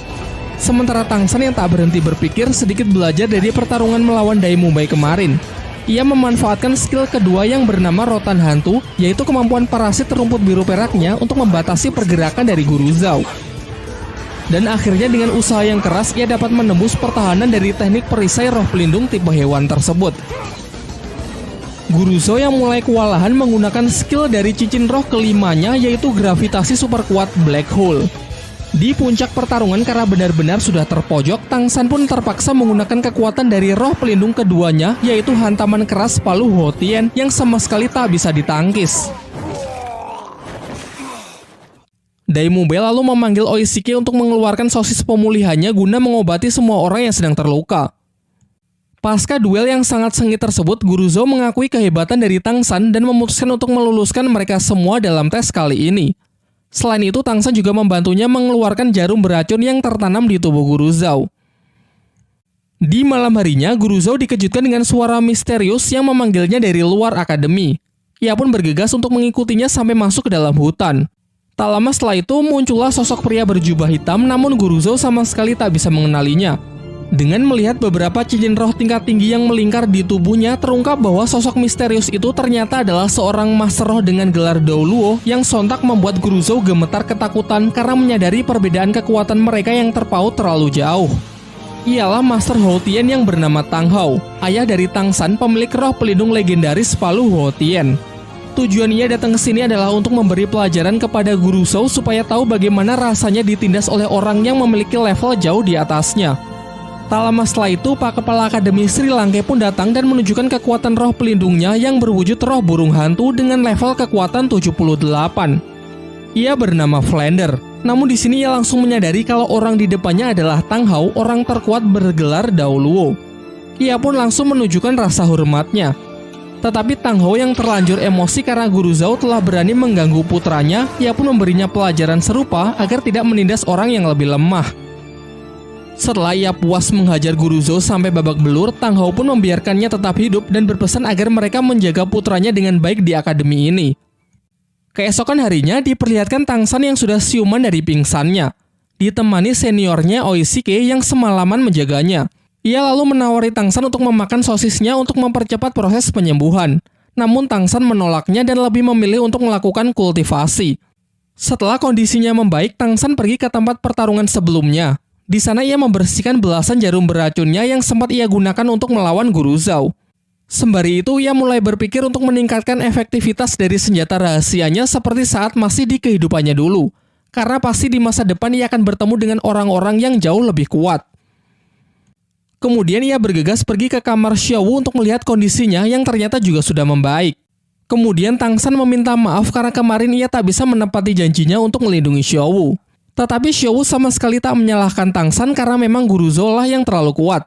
Sementara Tang San yang tak berhenti berpikir sedikit belajar dari pertarungan melawan Dai Mumbai kemarin. Ia memanfaatkan skill kedua yang bernama Rotan Hantu, yaitu kemampuan parasit rumput biru peraknya untuk membatasi pergerakan dari Guru Zhao. Dan akhirnya dengan usaha yang keras, ia dapat menembus pertahanan dari teknik perisai roh pelindung tipe hewan tersebut. Guru Zhao yang mulai kewalahan menggunakan skill dari cincin roh kelimanya, yaitu gravitasi super kuat Black Hole. Di puncak pertarungan karena benar-benar sudah terpojok, Tang San pun terpaksa menggunakan kekuatan dari roh pelindung keduanya, yaitu hantaman keras palu Hotien yang sama sekali tak bisa ditangkis. Dai Mumbai lalu memanggil Oishike untuk mengeluarkan sosis pemulihannya guna mengobati semua orang yang sedang terluka. Pasca duel yang sangat sengit tersebut, Guru Zhao mengakui kehebatan dari Tang San dan memutuskan untuk meluluskan mereka semua dalam tes kali ini. Selain itu, Tang San juga membantunya mengeluarkan jarum beracun yang tertanam di tubuh Guru Zhao. Di malam harinya, Guru Zhao dikejutkan dengan suara misterius yang memanggilnya dari luar akademi. Ia pun bergegas untuk mengikutinya sampai masuk ke dalam hutan. Tak lama setelah itu muncullah sosok pria berjubah hitam, namun Guru Zhao sama sekali tak bisa mengenalinya. Dengan melihat beberapa cincin roh tingkat tinggi yang melingkar di tubuhnya, terungkap bahwa sosok misterius itu ternyata adalah seorang master roh dengan gelar Dao Luo yang sontak membuat Guru Zhao gemetar ketakutan karena menyadari perbedaan kekuatan mereka yang terpaut terlalu jauh. Ialah Master Hotien yang bernama Tang Hao, ayah dari Tang San, pemilik roh pelindung legendaris palu Hotien. Tujuan ia datang ke sini adalah untuk memberi pelajaran kepada Guru Zhao supaya tahu bagaimana rasanya ditindas oleh orang yang memiliki level jauh di atasnya. Tak lama setelah itu, Pak Kepala Akademi Sri Langke pun datang dan menunjukkan kekuatan roh pelindungnya yang berwujud roh burung hantu dengan level kekuatan 78. Ia bernama Flander. Namun di sini ia langsung menyadari kalau orang di depannya adalah Tang Hao, orang terkuat bergelar Dao Luo. Ia pun langsung menunjukkan rasa hormatnya. Tetapi Tang Hao yang terlanjur emosi karena Guru Zhao telah berani mengganggu putranya, ia pun memberinya pelajaran serupa agar tidak menindas orang yang lebih lemah. Setelah ia puas menghajar Guru Zhou sampai babak belur, Tang Hao pun membiarkannya tetap hidup dan berpesan agar mereka menjaga putranya dengan baik di akademi ini. Keesokan harinya diperlihatkan Tang San yang sudah siuman dari pingsannya, ditemani seniornya Oishike yang semalaman menjaganya. Ia lalu menawari Tang San untuk memakan sosisnya untuk mempercepat proses penyembuhan. Namun Tang San menolaknya dan lebih memilih untuk melakukan kultivasi. Setelah kondisinya membaik, Tang San pergi ke tempat pertarungan sebelumnya. Di sana ia membersihkan belasan jarum beracunnya yang sempat ia gunakan untuk melawan Guru Zhou. Sembari itu, ia mulai berpikir untuk meningkatkan efektivitas dari senjata rahasianya seperti saat masih di kehidupannya dulu. Karena pasti di masa depan ia akan bertemu dengan orang-orang yang jauh lebih kuat. Kemudian ia bergegas pergi ke kamar Xiao Wu untuk melihat kondisinya yang ternyata juga sudah membaik. Kemudian Tang San meminta maaf karena kemarin ia tak bisa menepati janjinya untuk melindungi Xiao Wu. Tetapi Xiao Wu sama sekali tak menyalahkan Tang San karena memang Guru Zhou lah yang terlalu kuat.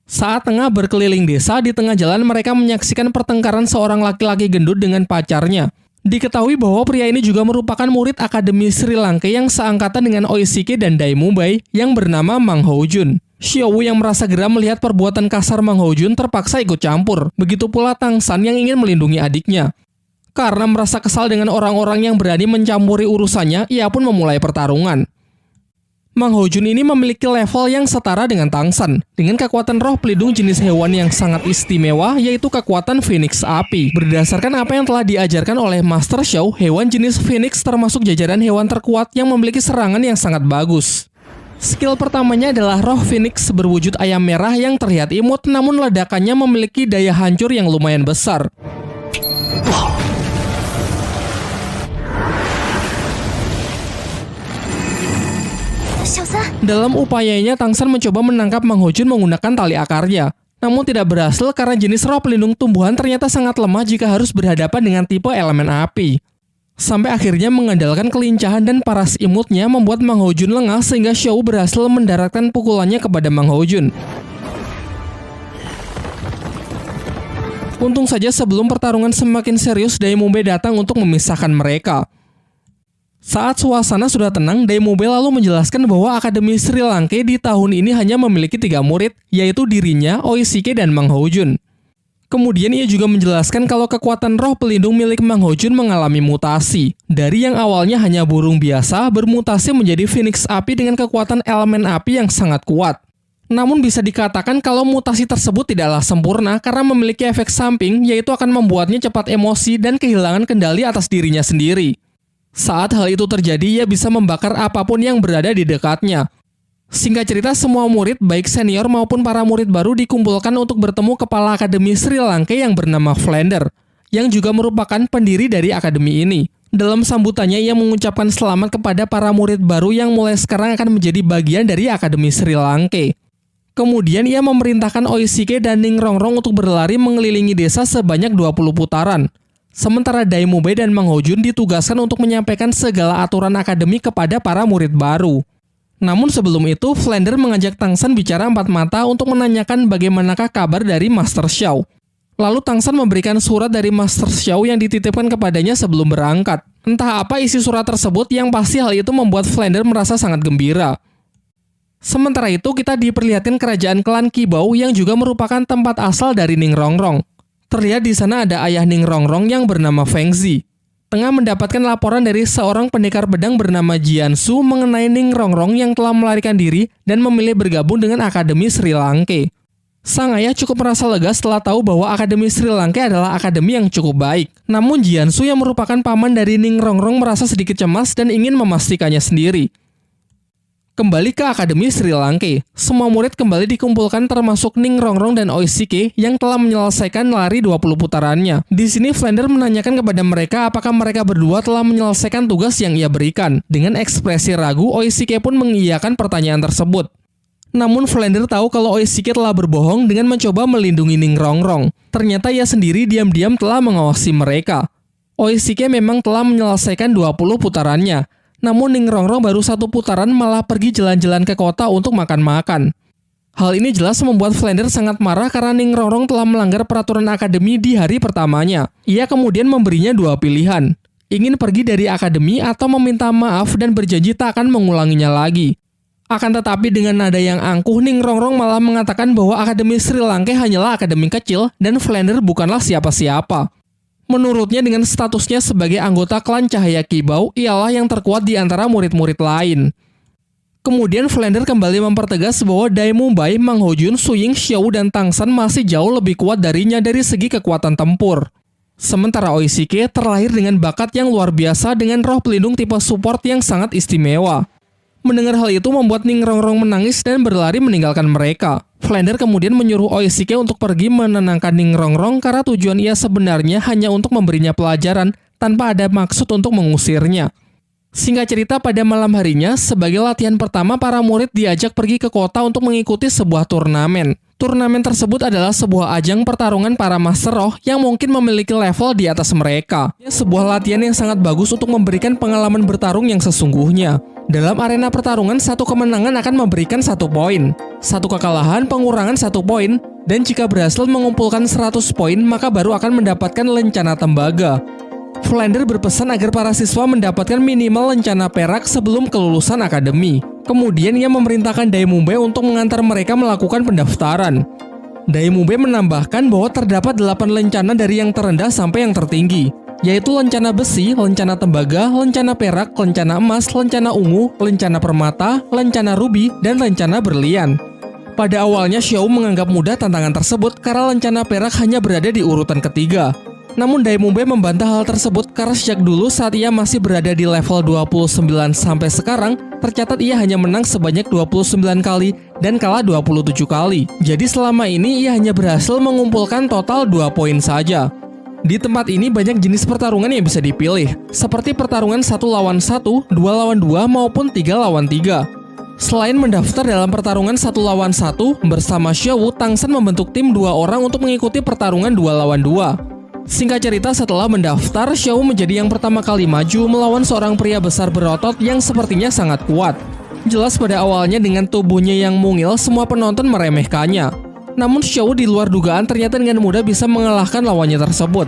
Saat tengah berkeliling desa, di tengah jalan mereka menyaksikan pertengkaran seorang laki-laki gendut dengan pacarnya. Diketahui bahwa pria ini juga merupakan murid Akademi Sri Lanka yang seangkatan dengan Oishike dan Dai Mubai yang bernama Mang Hojun. Xiao Wu yang merasa geram melihat perbuatan kasar Mang Hojun terpaksa ikut campur. Begitu pula Tang San yang ingin melindungi adiknya. Karena merasa kesal dengan orang-orang yang berani mencampuri urusannya, ia pun memulai pertarungan. Mang Hojun ini memiliki level yang setara dengan Tang San, dengan kekuatan roh pelindung jenis hewan yang sangat istimewa, yaitu kekuatan Phoenix Api. Berdasarkan apa yang telah diajarkan oleh Master Xiao, hewan jenis Phoenix termasuk jajaran hewan terkuat yang memiliki serangan yang sangat bagus. Skill pertamanya adalah roh Phoenix berwujud ayam merah yang terlihat imut, namun ledakannya memiliki daya hancur yang lumayan besar. Dalam upayanya, Tang San mencoba menangkap Mang Hojun menggunakan tali akarnya. Namun tidak berhasil karena jenis roh pelindung tumbuhan ternyata sangat lemah jika harus berhadapan dengan tipe elemen api. Sampai akhirnya mengandalkan kelincahan dan paras imutnya membuat Mang Hojun lengah sehingga Xiao Wu berhasil mendaratkan pukulannya kepada Mang Hojun. Untung saja sebelum pertarungan semakin serius, Dai Mubai datang untuk memisahkan mereka. Saat suasana sudah tenang, Dai Mubai lalu menjelaskan bahwa Akademi Sri Lanka di tahun ini hanya memiliki 3 murid, yaitu dirinya, Oishike, dan Mang Hojun. Kemudian ia juga menjelaskan kalau kekuatan roh pelindung milik Mang Hojun mengalami mutasi. Dari yang awalnya hanya burung biasa, bermutasi menjadi Phoenix Api dengan kekuatan elemen api yang sangat kuat. Namun bisa dikatakan kalau mutasi tersebut tidaklah sempurna karena memiliki efek samping, yaitu akan membuatnya cepat emosi dan kehilangan kendali atas dirinya sendiri. Saat hal itu terjadi, ia bisa membakar apapun yang berada di dekatnya. Singkat cerita, semua murid, baik senior maupun para murid baru dikumpulkan untuk bertemu kepala Akademi Sri Lanka yang bernama Flander, yang juga merupakan pendiri dari akademi ini. Dalam sambutannya, ia mengucapkan selamat kepada para murid baru yang mulai sekarang akan menjadi bagian dari Akademi Sri Lanka. Kemudian ia memerintahkan Oishike dan Ning Rongrong untuk berlari mengelilingi desa sebanyak 20 putaran. Sementara Dai Mubai dan Mang Hojun ditugaskan untuk menyampaikan segala aturan akademi kepada para murid baru. Namun sebelum itu, Flander mengajak Tang San bicara 4 mata untuk menanyakan bagaimanakah kabar dari Master Xiao. Lalu Tang San memberikan surat dari Master Xiao yang dititipkan kepadanya sebelum berangkat. Entah apa isi surat tersebut, yang pasti hal itu membuat Flander merasa sangat gembira. Sementara itu, kita diperlihatkan kerajaan klan Qibao yang juga merupakan tempat asal dari Ning Rongrong. Terlihat di sana ada ayah Ning Rongrong yang bernama Feng Zi. Tengah mendapatkan laporan dari seorang pendekar pedang bernama Jian Su mengenai Ning Rongrong yang telah melarikan diri dan memilih bergabung dengan Akademi Sri Lanka. Sang ayah cukup merasa lega setelah tahu bahwa Akademi Sri Lanka adalah akademi yang cukup baik. Namun Jian Su yang merupakan paman dari Ning Rongrong merasa sedikit cemas dan ingin memastikannya sendiri. Kembali ke Akademi Sri Lanka, semua murid kembali dikumpulkan termasuk Ning Rongrong dan Oishike yang telah menyelesaikan lari 20 putarannya. Di sini Flander menanyakan kepada mereka apakah mereka berdua telah menyelesaikan tugas yang ia berikan. Dengan ekspresi ragu, Oishike pun mengiyakan pertanyaan tersebut. Namun Flander tahu kalau Oishike telah berbohong dengan mencoba melindungi Ning Rongrong. Ternyata ia sendiri diam-diam telah mengawasi mereka. Oishike memang telah menyelesaikan 20 putarannya. Namun Ning Rongrong baru 1 putaran malah pergi jalan-jalan ke kota untuk makan-makan. Hal ini jelas membuat Flander sangat marah karena Ning Rongrong telah melanggar peraturan akademi di hari pertamanya. Ia kemudian memberinya 2 pilihan. Ingin pergi dari akademi atau meminta maaf dan berjanji tak akan mengulanginya lagi. Akan tetapi dengan nada yang angkuh, Ning Rongrong malah mengatakan bahwa Akademi Sri Lanka hanyalah akademi kecil dan Flander bukanlah siapa-siapa. Menurutnya dengan statusnya sebagai anggota klan Cahaya Kibau, ialah yang terkuat di antara murid-murid lain. Kemudian Flander kembali mempertegas bahwa Dai Mumbai, Mang Hojun, Suying, Xiao, dan Tang San masih jauh lebih kuat darinya dari segi kekuatan tempur. Sementara Oishike terlahir dengan bakat yang luar biasa dengan roh pelindung tipe support yang sangat istimewa. Mendengar hal itu membuat Ning Rongrong menangis dan berlari meninggalkan mereka. Flander kemudian menyuruh Oishike untuk pergi menenangkan Ning Rongrong karena tujuan ia sebenarnya hanya untuk memberinya pelajaran tanpa ada maksud untuk mengusirnya. Singkat cerita, pada malam harinya, sebagai latihan pertama, para murid diajak pergi ke kota untuk mengikuti sebuah turnamen. Turnamen tersebut adalah sebuah ajang pertarungan para Master Roh yang mungkin memiliki level di atas mereka. Sebuah latihan yang sangat bagus untuk memberikan pengalaman bertarung yang sesungguhnya. Dalam arena pertarungan, satu kemenangan akan memberikan 1 poin. Satu kekalahan pengurangan 1 poin. Dan jika berhasil mengumpulkan 100 poin, maka baru akan mendapatkan lencana tembaga. Flander berpesan agar para siswa mendapatkan minimal lencana perak sebelum kelulusan akademi. Kemudian ia memerintahkan Dai Mumbai untuk mengantar mereka melakukan pendaftaran. Dai Mumbai menambahkan bahwa terdapat 8 lencana dari yang terendah sampai yang tertinggi, yaitu lencana besi, lencana tembaga, lencana perak, lencana emas, lencana ungu, lencana permata, lencana rubi, dan lencana berlian. Pada awalnya Xiao menganggap mudah tantangan tersebut karena lencana perak hanya berada di urutan ketiga. Namun Dai Mumbai membantah hal tersebut karena sejak dulu saat ia masih berada di level 29 sampai sekarang, tercatat ia hanya menang sebanyak 29 kali dan kalah 27 kali. Jadi selama ini ia hanya berhasil mengumpulkan total 2 poin saja. Di tempat ini banyak jenis pertarungan yang bisa dipilih, seperti pertarungan 1 lawan 1, 2 lawan 2, maupun 3 lawan 3. Selain mendaftar dalam pertarungan 1 lawan 1, bersama Xiao, Tang San membentuk tim 2 orang untuk mengikuti pertarungan 2 lawan 2. Singkat cerita, setelah mendaftar, Xiao menjadi yang pertama kali maju melawan seorang pria besar berotot yang sepertinya sangat kuat. Jelas pada awalnya dengan tubuhnya yang mungil, semua penonton meremehkannya. Namun Xiao di luar dugaan ternyata dengan mudah bisa mengalahkan lawannya tersebut.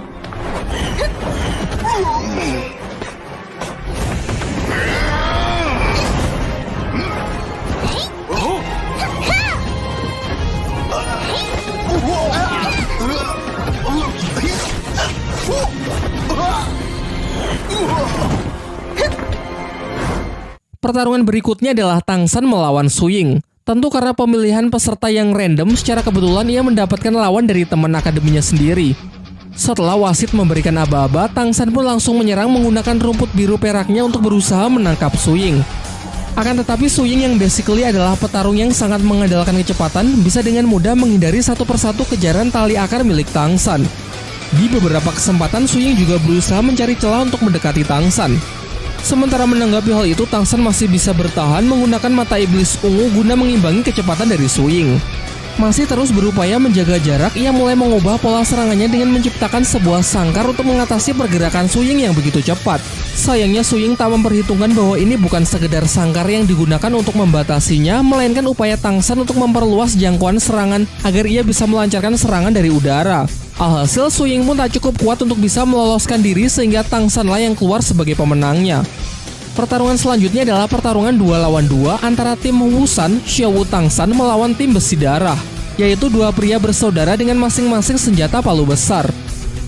Pertarungan berikutnya adalah Tang San melawan Suying. Tentu karena pemilihan peserta yang random, secara kebetulan ia mendapatkan lawan dari teman akademinya sendiri. Setelah wasit memberikan aba-aba, Tang San pun langsung menyerang menggunakan rumput biru peraknya untuk berusaha menangkap Suying. Akan tetapi Suying yang basically adalah petarung yang sangat mengandalkan kecepatan, bisa dengan mudah menghindari satu persatu kejaran tali akar milik Tang San. Di beberapa kesempatan Suying juga berusaha mencari celah untuk mendekati Tang San. Sementara menanggapi hal itu, Tang San masih bisa bertahan menggunakan mata iblis ungu guna mengimbangi kecepatan dari Suying. Masih terus berupaya menjaga jarak, ia mulai mengubah pola serangannya dengan menciptakan sebuah sangkar untuk mengatasi pergerakan Suying yang begitu cepat. Sayangnya Suying tak memperhitungkan bahwa ini bukan sekedar sangkar yang digunakan untuk membatasinya, melainkan upaya Tang San untuk memperluas jangkauan serangan agar ia bisa melancarkan serangan dari udara. Alhasil Suying pun tak cukup kuat untuk bisa meloloskan diri sehingga Tang Sanlah yang keluar sebagai pemenangnya. Pertarungan selanjutnya adalah pertarungan 2 lawan 2 antara tim Wusan, Xiao Tang San melawan tim Besi Darah, yaitu dua pria bersaudara dengan masing-masing senjata palu besar.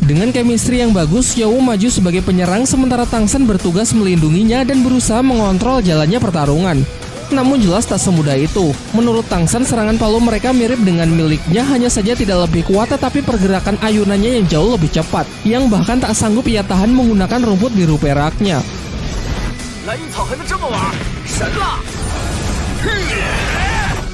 Dengan chemistry yang bagus, Xiao maju sebagai penyerang sementara Tang San bertugas melindunginya dan berusaha mengontrol jalannya pertarungan. Namun jelas tak semudah itu. Menurut Tang San, serangan palu mereka mirip dengan miliknya, hanya saja tidak lebih kuat tetapi pergerakan ayunannya yang jauh lebih cepat, yang bahkan tak sanggup ia tahan menggunakan rumput biru peraknya.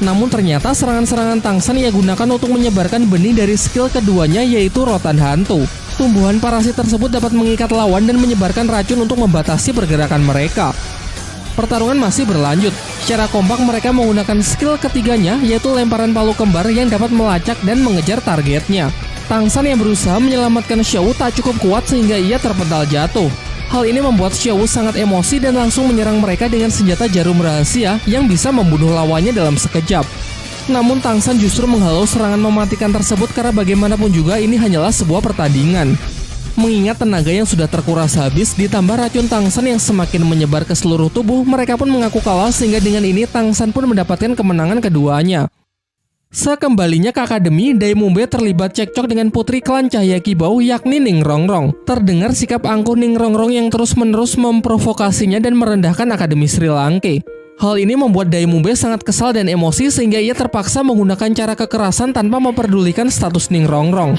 Namun ternyata serangan-serangan Tang San ia gunakan untuk menyebarkan benih dari skill keduanya, yaitu rotan hantu. Tumbuhan parasit tersebut dapat mengikat lawan dan menyebarkan racun untuk membatasi pergerakan mereka. Pertarungan masih berlanjut. Secara kompak mereka menggunakan skill ketiganya, yaitu lemparan palu kembar yang dapat melacak dan mengejar targetnya. Tang San yang berusaha menyelamatkan Xiao tak cukup kuat sehingga ia terpental jatuh. Hal ini membuat Xiao sangat emosi dan langsung menyerang mereka dengan senjata jarum rahasia yang bisa membunuh lawannya dalam sekejap. Namun Tang San justru menghalau serangan mematikan tersebut karena bagaimanapun juga ini hanyalah sebuah pertandingan. Mengingat tenaga yang sudah terkuras habis ditambah racun tangsan yang semakin menyebar ke seluruh tubuh, mereka pun mengaku kalah sehingga dengan ini Tangsan pun mendapatkan kemenangan keduanya. Sekembalinya ke akademi, Daimumbe terlibat cekcok dengan putri klan Cahaya Kibau yakni Ning Rongrong. Terdengar sikap angkuh Ning Rongrong yang terus-menerus memprovokasinya dan merendahkan Akademi Sri Lanka. Hal ini membuat Daimumbe sangat kesal dan emosi sehingga ia terpaksa menggunakan cara kekerasan tanpa memperdulikan status Ning Rongrong.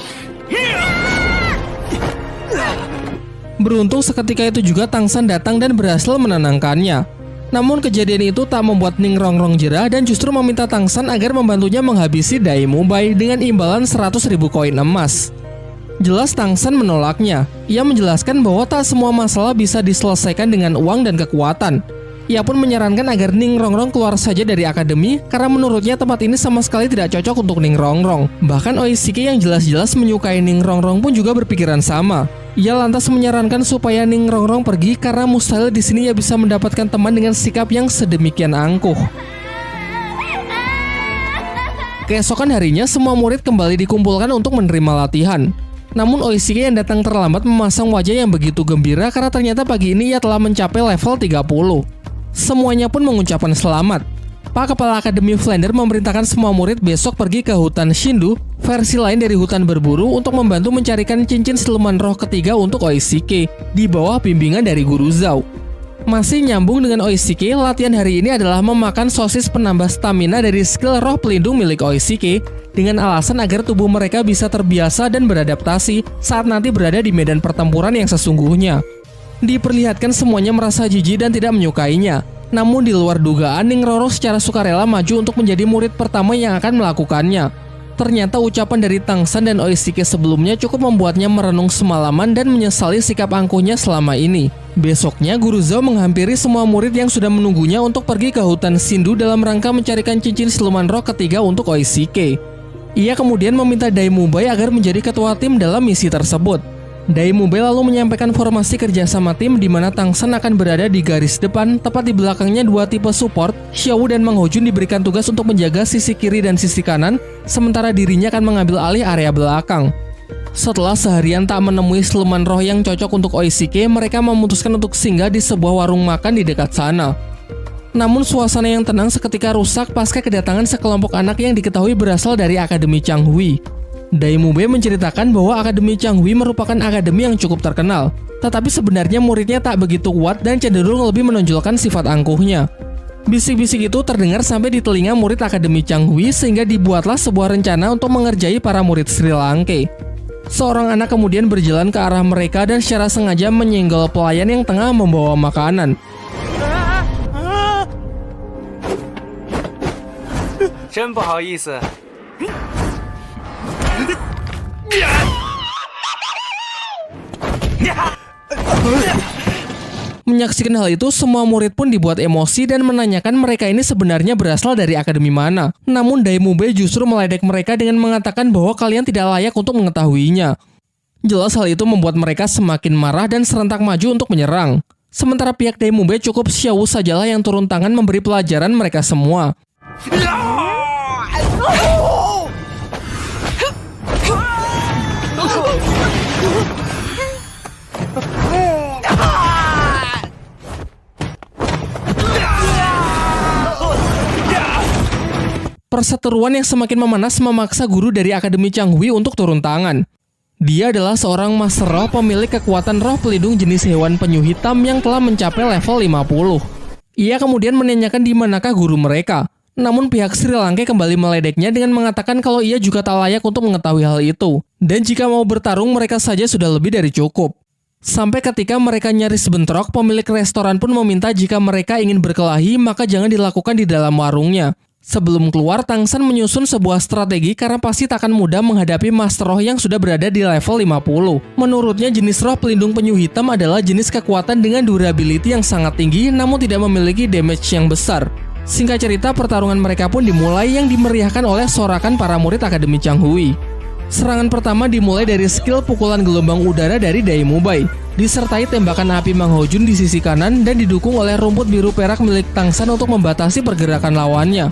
Beruntung seketika itu juga Tangsan datang dan berhasil menenangkannya. Namun kejadian itu tak membuat Ning Rongrong jerah dan justru meminta Tangsan agar membantunya menghabisi Daimumbe dengan imbalan 100.000 koin emas. Jelas Tangsan menolaknya. Ia menjelaskan bahwa tak semua masalah bisa diselesaikan dengan uang dan kekuatan. Ia pun menyarankan agar Ning Rongrong keluar saja dari akademi karena menurutnya tempat ini sama sekali tidak cocok untuk Ning Rongrong. Bahkan Oishike yang jelas-jelas menyukai Ning Rongrong pun juga berpikiran sama. Ia lantas menyarankan supaya Ning Rongrong pergi karena mustahil di sini ia bisa mendapatkan teman dengan sikap yang sedemikian angkuh. Keesokan harinya semua murid kembali dikumpulkan untuk menerima latihan. Namun Oishike yang datang terlambat memasang wajah yang begitu gembira karena ternyata pagi ini ia telah mencapai level 30. Semuanya pun mengucapkan selamat. Pak Kepala Akademi Flander memerintahkan semua murid besok pergi ke hutan Shindu, versi lain dari hutan berburu, untuk membantu mencarikan cincin siluman roh ketiga untuk Oishike, di bawah bimbingan dari Guru Zhao. Masih nyambung dengan Oishike, latihan hari ini adalah memakan sosis penambah stamina dari skill roh pelindung milik Oishike, dengan alasan agar tubuh mereka bisa terbiasa dan beradaptasi saat nanti berada di medan pertempuran yang sesungguhnya. Diperlihatkan semuanya merasa jijik dan tidak menyukainya. Namun di luar dugaan, Ning Rongrong secara sukarela maju untuk menjadi murid pertama yang akan melakukannya. Ternyata ucapan dari Tangsan dan Oishike sebelumnya cukup membuatnya merenung semalaman dan menyesali sikap angkuhnya selama ini. Besoknya, Guru Zhao menghampiri semua murid yang sudah menunggunya untuk pergi ke hutan Shindu dalam rangka mencarikan cincin siluman roh ketiga untuk Oishike. Ia kemudian meminta Daimumbe agar menjadi ketua tim dalam misi tersebut. Daimumbe lalu menyampaikan formasi kerjasama tim di mana Tangsan akan berada di garis depan, tepat di belakangnya dua tipe support, Xiaowu dan Mang Hojun diberikan tugas untuk menjaga sisi kiri dan sisi kanan, sementara dirinya akan mengambil alih area belakang. Setelah seharian tak menemui siluman roh yang cocok untuk Oishike, mereka memutuskan untuk singgah di sebuah warung makan di dekat sana. Namun suasana yang tenang seketika rusak pasca kedatangan sekelompok anak yang diketahui berasal dari Akademi Changhui. Daimumbe menceritakan bahwa Akademi Changhui merupakan akademi yang cukup terkenal, tetapi sebenarnya muridnya tak begitu kuat dan cenderung lebih menonjolkan sifat angkuhnya. Bisik-bisik itu terdengar sampai di telinga murid Akademi Changhui sehingga dibuatlah sebuah rencana untuk mengerjai para murid Sri Lanka. Seorang anak kemudian berjalan ke arah mereka dan secara sengaja menyenggol pelayan yang tengah membawa makanan. Menyaksikan hal itu, semua murid pun dibuat emosi dan menanyakan mereka ini sebenarnya berasal dari akademi mana. Namun Daimumbe justru meledek mereka dengan mengatakan bahwa kalian tidak layak untuk mengetahuinya. Jelas hal itu membuat mereka semakin marah dan serentak maju untuk menyerang. Sementara pihak Daimumbe cukup Xiaowu sajalah yang turun tangan memberi pelajaran mereka semua. Perseteruan yang semakin memanas memaksa guru dari Akademi Changhui untuk turun tangan. Dia adalah seorang master roh pemilik kekuatan roh pelindung jenis hewan penyu hitam yang telah mencapai level 50. Ia kemudian menanyakan di manakah guru mereka. Namun pihak Sri Lanka kembali meledeknya dengan mengatakan kalau ia juga tak layak untuk mengetahui hal itu. Dan jika mau bertarung mereka saja sudah lebih dari cukup. Sampai ketika mereka nyaris bentrok, pemilik restoran pun meminta jika mereka ingin berkelahi maka jangan dilakukan di dalam warungnya. Sebelum keluar, Tangsan menyusun sebuah strategi karena pasti tak akan mudah menghadapi Master Roh yang sudah berada di level 50. Menurutnya jenis roh pelindung penyu hitam adalah jenis kekuatan dengan durability yang sangat tinggi namun tidak memiliki damage yang besar. Singkat cerita, pertarungan mereka pun dimulai yang dimeriahkan oleh sorakan para murid Akademi Changhui. Serangan pertama dimulai dari skill pukulan gelombang udara dari Daimumbe, disertai tembakan api Mang Hojun di sisi kanan dan didukung oleh rumput biru perak milik Tangsan untuk membatasi pergerakan lawannya.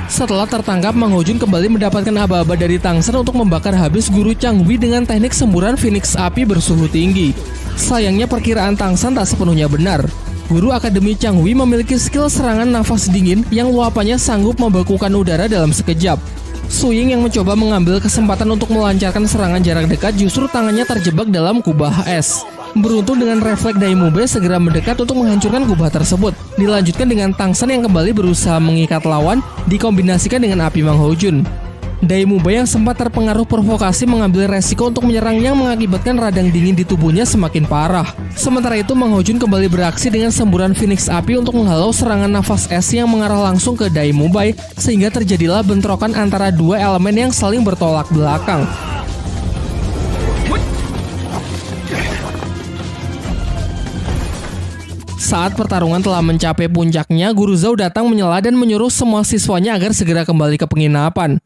Setelah tertangkap, Mang Hojun kembali mendapatkan aba-aba dari Tang San untuk membakar habis guru Chang Hui dengan teknik semburan Phoenix api bersuhu tinggi. Sayangnya perkiraan Tang San tak sepenuhnya benar. Guru Akademi Chang Hui memiliki skill serangan nafas dingin yang luapannya sanggup membekukan udara dalam sekejap. Su Ying yang mencoba mengambil kesempatan untuk melancarkan serangan jarak dekat justru tangannya terjebak dalam kubah es. Beruntung dengan refleks Dai Mube segera mendekat untuk menghancurkan kubah tersebut. Dilanjutkan dengan Tang San yang kembali berusaha mengikat lawan, dikombinasikan dengan api Mang Hojun. Dai Mube yang sempat terpengaruh provokasi mengambil resiko untuk menyerang yang mengakibatkan radang dingin di tubuhnya semakin parah. Sementara itu Mang Hojun kembali beraksi dengan semburan Phoenix api untuk menghalau serangan nafas es yang mengarah langsung ke Dai Mube, sehingga terjadilah bentrokan antara dua elemen yang saling bertolak belakang. Saat pertarungan telah mencapai puncaknya, Guru Zhao datang menyela dan menyuruh semua siswanya agar segera kembali ke penginapan.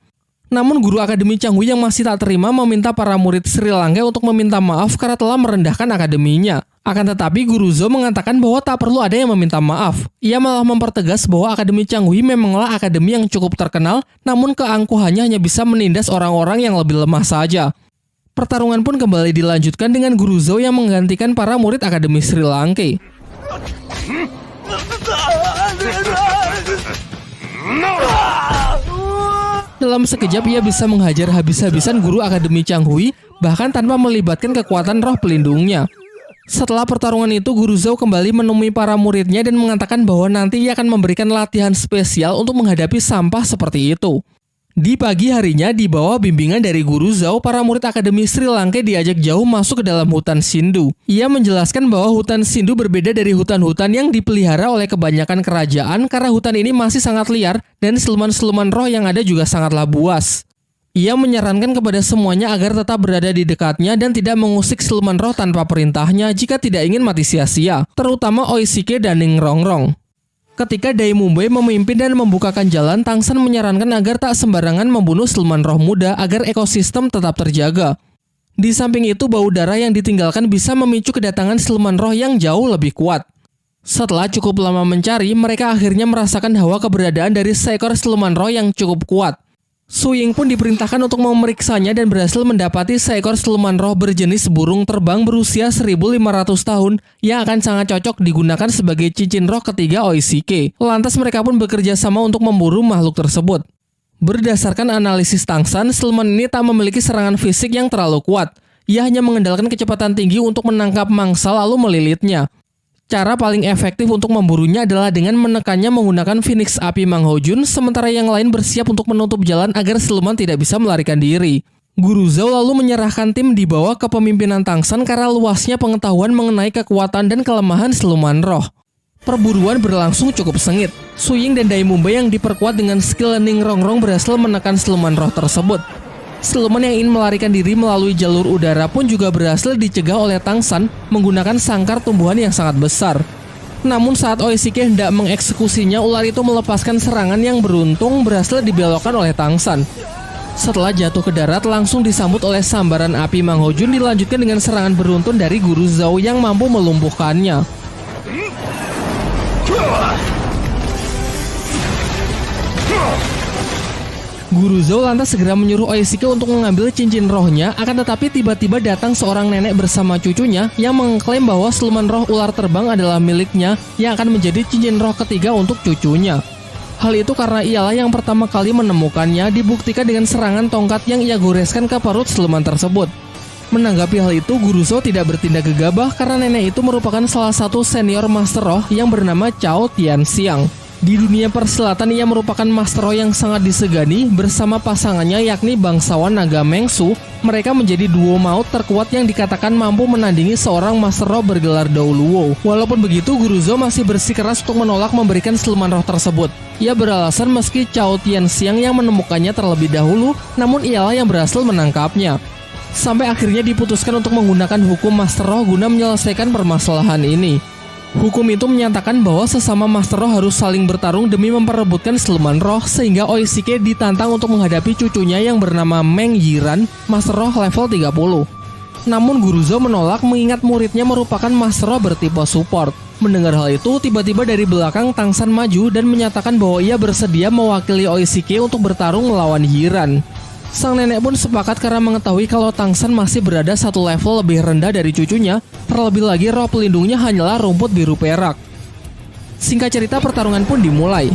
Namun Guru Akademi Chang Hui yang masih tak terima meminta para murid Sri Lanka untuk meminta maaf karena telah merendahkan akademinya. Akan tetapi Guru Zhao mengatakan bahwa tak perlu ada yang meminta maaf. Ia malah mempertegas bahwa Akademi Chang Hui memanglah akademi yang cukup terkenal, namun keangkuhannya hanya bisa menindas orang-orang yang lebih lemah saja. Pertarungan pun kembali dilanjutkan dengan Guru Zhao yang menggantikan para murid Akademi Sri Lanka. Dalam sekejap ia bisa menghajar habis-habisan Guru Akademi Chang Hui, bahkan tanpa melibatkan kekuatan roh pelindungnya. Setelah pertarungan itu, Guru Zhao kembali menemui para muridnya dan mengatakan bahwa nanti ia akan memberikan latihan spesial untuk menghadapi sampah seperti itu. Di pagi harinya, di bawah bimbingan dari Guru Zhao, para murid Akademi Sri Lanka diajak jauh masuk ke dalam hutan Sindhu. Ia menjelaskan bahwa hutan Sindhu berbeda dari hutan-hutan yang dipelihara oleh kebanyakan kerajaan karena hutan ini masih sangat liar dan siluman-siluman roh yang ada juga sangatlah buas. Ia menyarankan kepada semuanya agar tetap berada di dekatnya dan tidak mengusik siluman roh tanpa perintahnya jika tidak ingin mati sia-sia, terutama Oishike dan Ning Rongrong. Ketika Dai Mube memimpin dan membukakan jalan, Tang San menyarankan agar tak sembarangan membunuh siluman roh muda agar ekosistem tetap terjaga. Di samping itu, bau darah yang ditinggalkan bisa memicu kedatangan siluman roh yang jauh lebih kuat. Setelah cukup lama mencari, mereka akhirnya merasakan hawa keberadaan dari seekor siluman roh yang cukup kuat. Su Ying pun diperintahkan untuk memeriksanya dan berhasil mendapati seekor siluman roh berjenis burung terbang berusia 1500 tahun yang akan sangat cocok digunakan sebagai cincin roh ketiga Oishike. Lantas mereka pun bekerja sama untuk memburu makhluk tersebut. Berdasarkan analisis Tang San, siluman ini tak memiliki serangan fisik yang terlalu kuat. Ia hanya mengandalkan kecepatan tinggi untuk menangkap mangsa lalu melilitnya. Cara paling efektif untuk memburunya adalah dengan menekannya menggunakan Phoenix api Mang Hojun, sementara yang lain bersiap untuk menutup jalan agar siluman tidak bisa melarikan diri. Guru Zhao lalu menyerahkan tim di bawah kepemimpinan Tang San karena luasnya pengetahuan mengenai kekuatan dan kelemahan siluman roh. Perburuan berlangsung cukup sengit. Su Ying dan Dai Mube yang diperkuat dengan skill Ning Rongrong berhasil menekan siluman roh tersebut. Siluman yang ingin melarikan diri melalui jalur udara pun juga berhasil dicegah oleh Tang San menggunakan sangkar tumbuhan yang sangat besar. Namun saat Oishike hendak mengeksekusinya, ular itu melepaskan serangan yang beruntung berhasil dibelokkan oleh Tang San. Setelah jatuh ke darat, langsung disambut oleh sambaran api Mang Hojun, dilanjutkan dengan serangan beruntun dari Guru Zhao yang mampu melumpuhkannya. Guru Zhao lantas segera menyuruh Oishike untuk mengambil cincin rohnya, akan tetapi tiba-tiba datang seorang nenek bersama cucunya yang mengklaim bahwa siluman roh ular terbang adalah miliknya yang akan menjadi cincin roh ketiga untuk cucunya. Hal itu karena ialah yang pertama kali menemukannya, dibuktikan dengan serangan tongkat yang ia goreskan ke perut siluman tersebut. Menanggapi hal itu, Guru Zhao tidak bertindak gegabah karena nenek itu merupakan salah satu senior master roh yang bernama Cao Tianxiang. Di dunia persilatan ia merupakan master roh yang sangat disegani. Bersama pasangannya yakni bangsawan naga Mengsu, mereka menjadi duo maut terkuat yang dikatakan mampu menandingi seorang master roh bergelar Dao Luo. Walaupun begitu, Guru Zhao masih bersikeras untuk menolak memberikan siluman roh tersebut. Ia beralasan meski Cao Tianxiang yang menemukannya terlebih dahulu, namun ialah yang berhasil menangkapnya. Sampai akhirnya diputuskan untuk menggunakan hukum master roh guna menyelesaikan permasalahan ini. Hukum itu menyatakan bahwa sesama master roh harus saling bertarung demi memperebutkan siluman roh, sehingga Oishike ditantang untuk menghadapi cucunya yang bernama Meng Yiran, master roh level 30. Namun Guru Zhao menolak mengingat muridnya merupakan master roh bertipe support. Mendengar hal itu, tiba-tiba dari belakang Tangsan maju dan menyatakan bahwa ia bersedia mewakili Oishike untuk bertarung melawan Yiran. Sang nenek pun sepakat karena mengetahui kalau Tangsan masih berada satu level lebih rendah dari cucunya, terlebih lagi roh pelindungnya hanyalah rumput biru perak. Singkat cerita, pertarungan pun dimulai.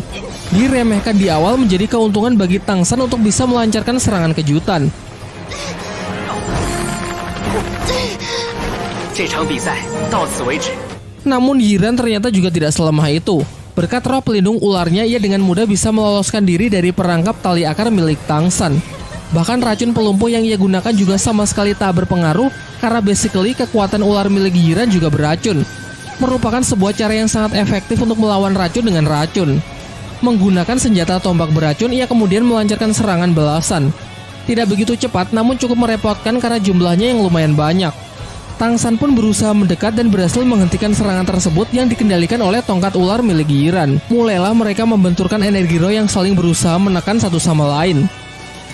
Diremehkan di awal menjadi keuntungan bagi Tangsan untuk bisa melancarkan serangan kejutan. Namun Yiran ternyata juga tidak selemah itu. Berkat roh pelindung ularnya, ia dengan mudah bisa meloloskan diri dari perangkap tali akar milik Tangsan. Bahkan racun pelumpuh yang ia gunakan juga sama sekali tak berpengaruh, karena basically kekuatan ular milik Yiran juga beracun. Merupakan sebuah cara yang sangat efektif untuk melawan racun dengan racun. Menggunakan senjata tombak beracun, ia kemudian melancarkan serangan balasan. Tidak begitu cepat, namun cukup merepotkan karena jumlahnya yang lumayan banyak. Tangsan pun berusaha mendekat dan berhasil menghentikan serangan tersebut yang dikendalikan oleh tongkat ular milik Yiran. Mulailah mereka membenturkan energi roh yang saling berusaha menekan satu sama lain.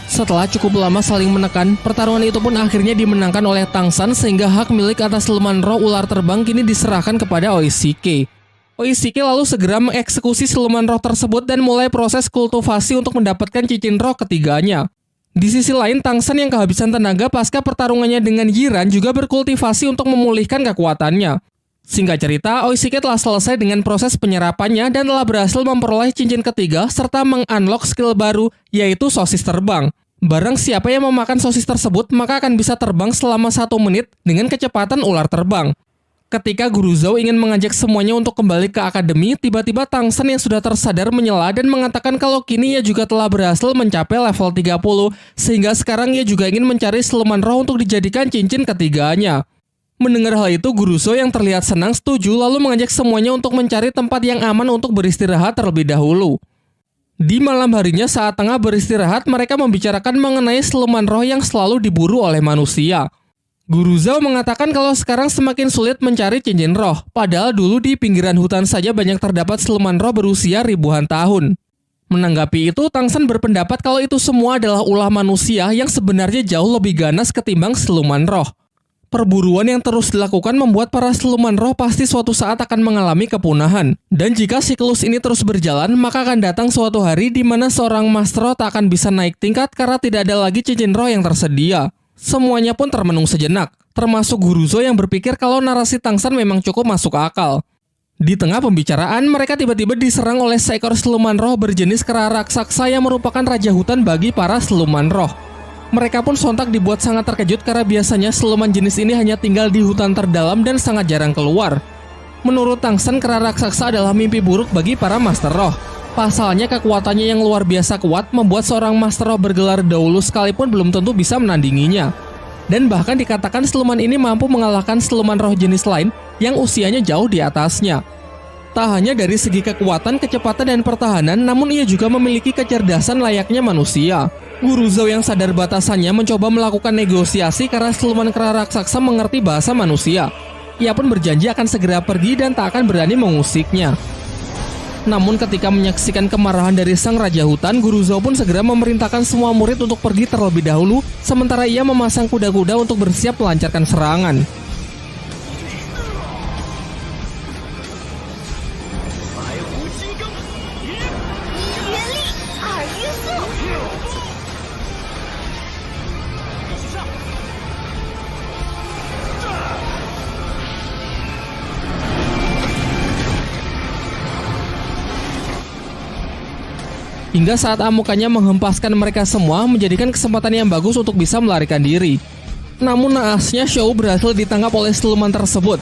Setelah cukup lama saling menekan, pertarungan itu pun akhirnya dimenangkan oleh Tangsan sehingga hak milik atas siluman roh ular terbang kini diserahkan kepada Oishike. Oishike lalu segera mengeksekusi siluman roh tersebut dan mulai proses kultivasi untuk mendapatkan cincin roh ketiganya. Di sisi lain, Tangsan yang kehabisan tenaga pasca pertarungannya dengan Yiran juga berkultivasi untuk memulihkan kekuatannya. Singkat cerita, Oishike telah selesai dengan proses penyerapannya dan telah berhasil memperoleh cincin ketiga serta mengunlock skill baru, yaitu sosis terbang. Barang siapa yang memakan sosis tersebut, maka akan bisa terbang selama 1 menit dengan kecepatan ular terbang. Ketika Guru Zhou ingin mengajak semuanya untuk kembali ke akademi, tiba-tiba Tangsan yang sudah tersadar menyela dan mengatakan kalau kini ia juga telah berhasil mencapai level 30, sehingga sekarang ia juga ingin mencari siluman roh untuk dijadikan cincin ketiganya. Mendengar hal itu, Guru Zhou yang terlihat senang setuju lalu mengajak semuanya untuk mencari tempat yang aman untuk beristirahat terlebih dahulu. Di malam harinya saat tengah beristirahat, mereka membicarakan mengenai siluman roh yang selalu diburu oleh manusia. Guru Zhou mengatakan kalau sekarang semakin sulit mencari cincin roh, padahal dulu di pinggiran hutan saja banyak terdapat siluman roh berusia ribuan tahun. Menanggapi itu, Tangsan berpendapat kalau itu semua adalah ulah manusia yang sebenarnya jauh lebih ganas ketimbang siluman roh. Perburuan yang terus dilakukan membuat para siluman roh pasti suatu saat akan mengalami kepunahan. Dan jika siklus ini terus berjalan, maka akan datang suatu hari di mana seorang master roh tak akan bisa naik tingkat karena tidak ada lagi cincin roh yang tersedia. Semuanya pun termenung sejenak, termasuk Guru Zhou yang berpikir kalau narasi Tangsan memang cukup masuk akal. Di tengah pembicaraan, mereka tiba-tiba diserang oleh seekor siluman roh berjenis kera raksasa yang merupakan raja hutan bagi para siluman roh. Mereka pun sontak dibuat sangat terkejut karena biasanya siluman jenis ini hanya tinggal di hutan terdalam dan sangat jarang keluar. Menurut Tangsan, kera raksasa adalah mimpi buruk bagi para master roh. Pasalnya kekuatannya yang luar biasa kuat membuat seorang master roh bergelar dahulu sekalipun belum tentu bisa menandinginya. Dan bahkan dikatakan siluman ini mampu mengalahkan siluman roh jenis lain yang usianya jauh di atasnya. Tak hanya dari segi kekuatan, kecepatan, dan pertahanan, namun ia juga memiliki kecerdasan layaknya manusia. Guru Zhou yang sadar batasannya mencoba melakukan negosiasi karena siluman kera raksasa mengerti bahasa manusia. Ia pun berjanji akan segera pergi dan tak akan berani mengusiknya. Namun ketika menyaksikan kemarahan dari sang raja hutan, Guru Zhou pun segera memerintahkan semua murid untuk pergi terlebih dahulu, sementara ia memasang kuda-kuda untuk bersiap melancarkan serangan. Hingga saat amukannya menghempaskan mereka semua, menjadikan kesempatan yang bagus untuk bisa melarikan diri. Namun naasnya Shou berhasil ditangkap oleh siluman tersebut.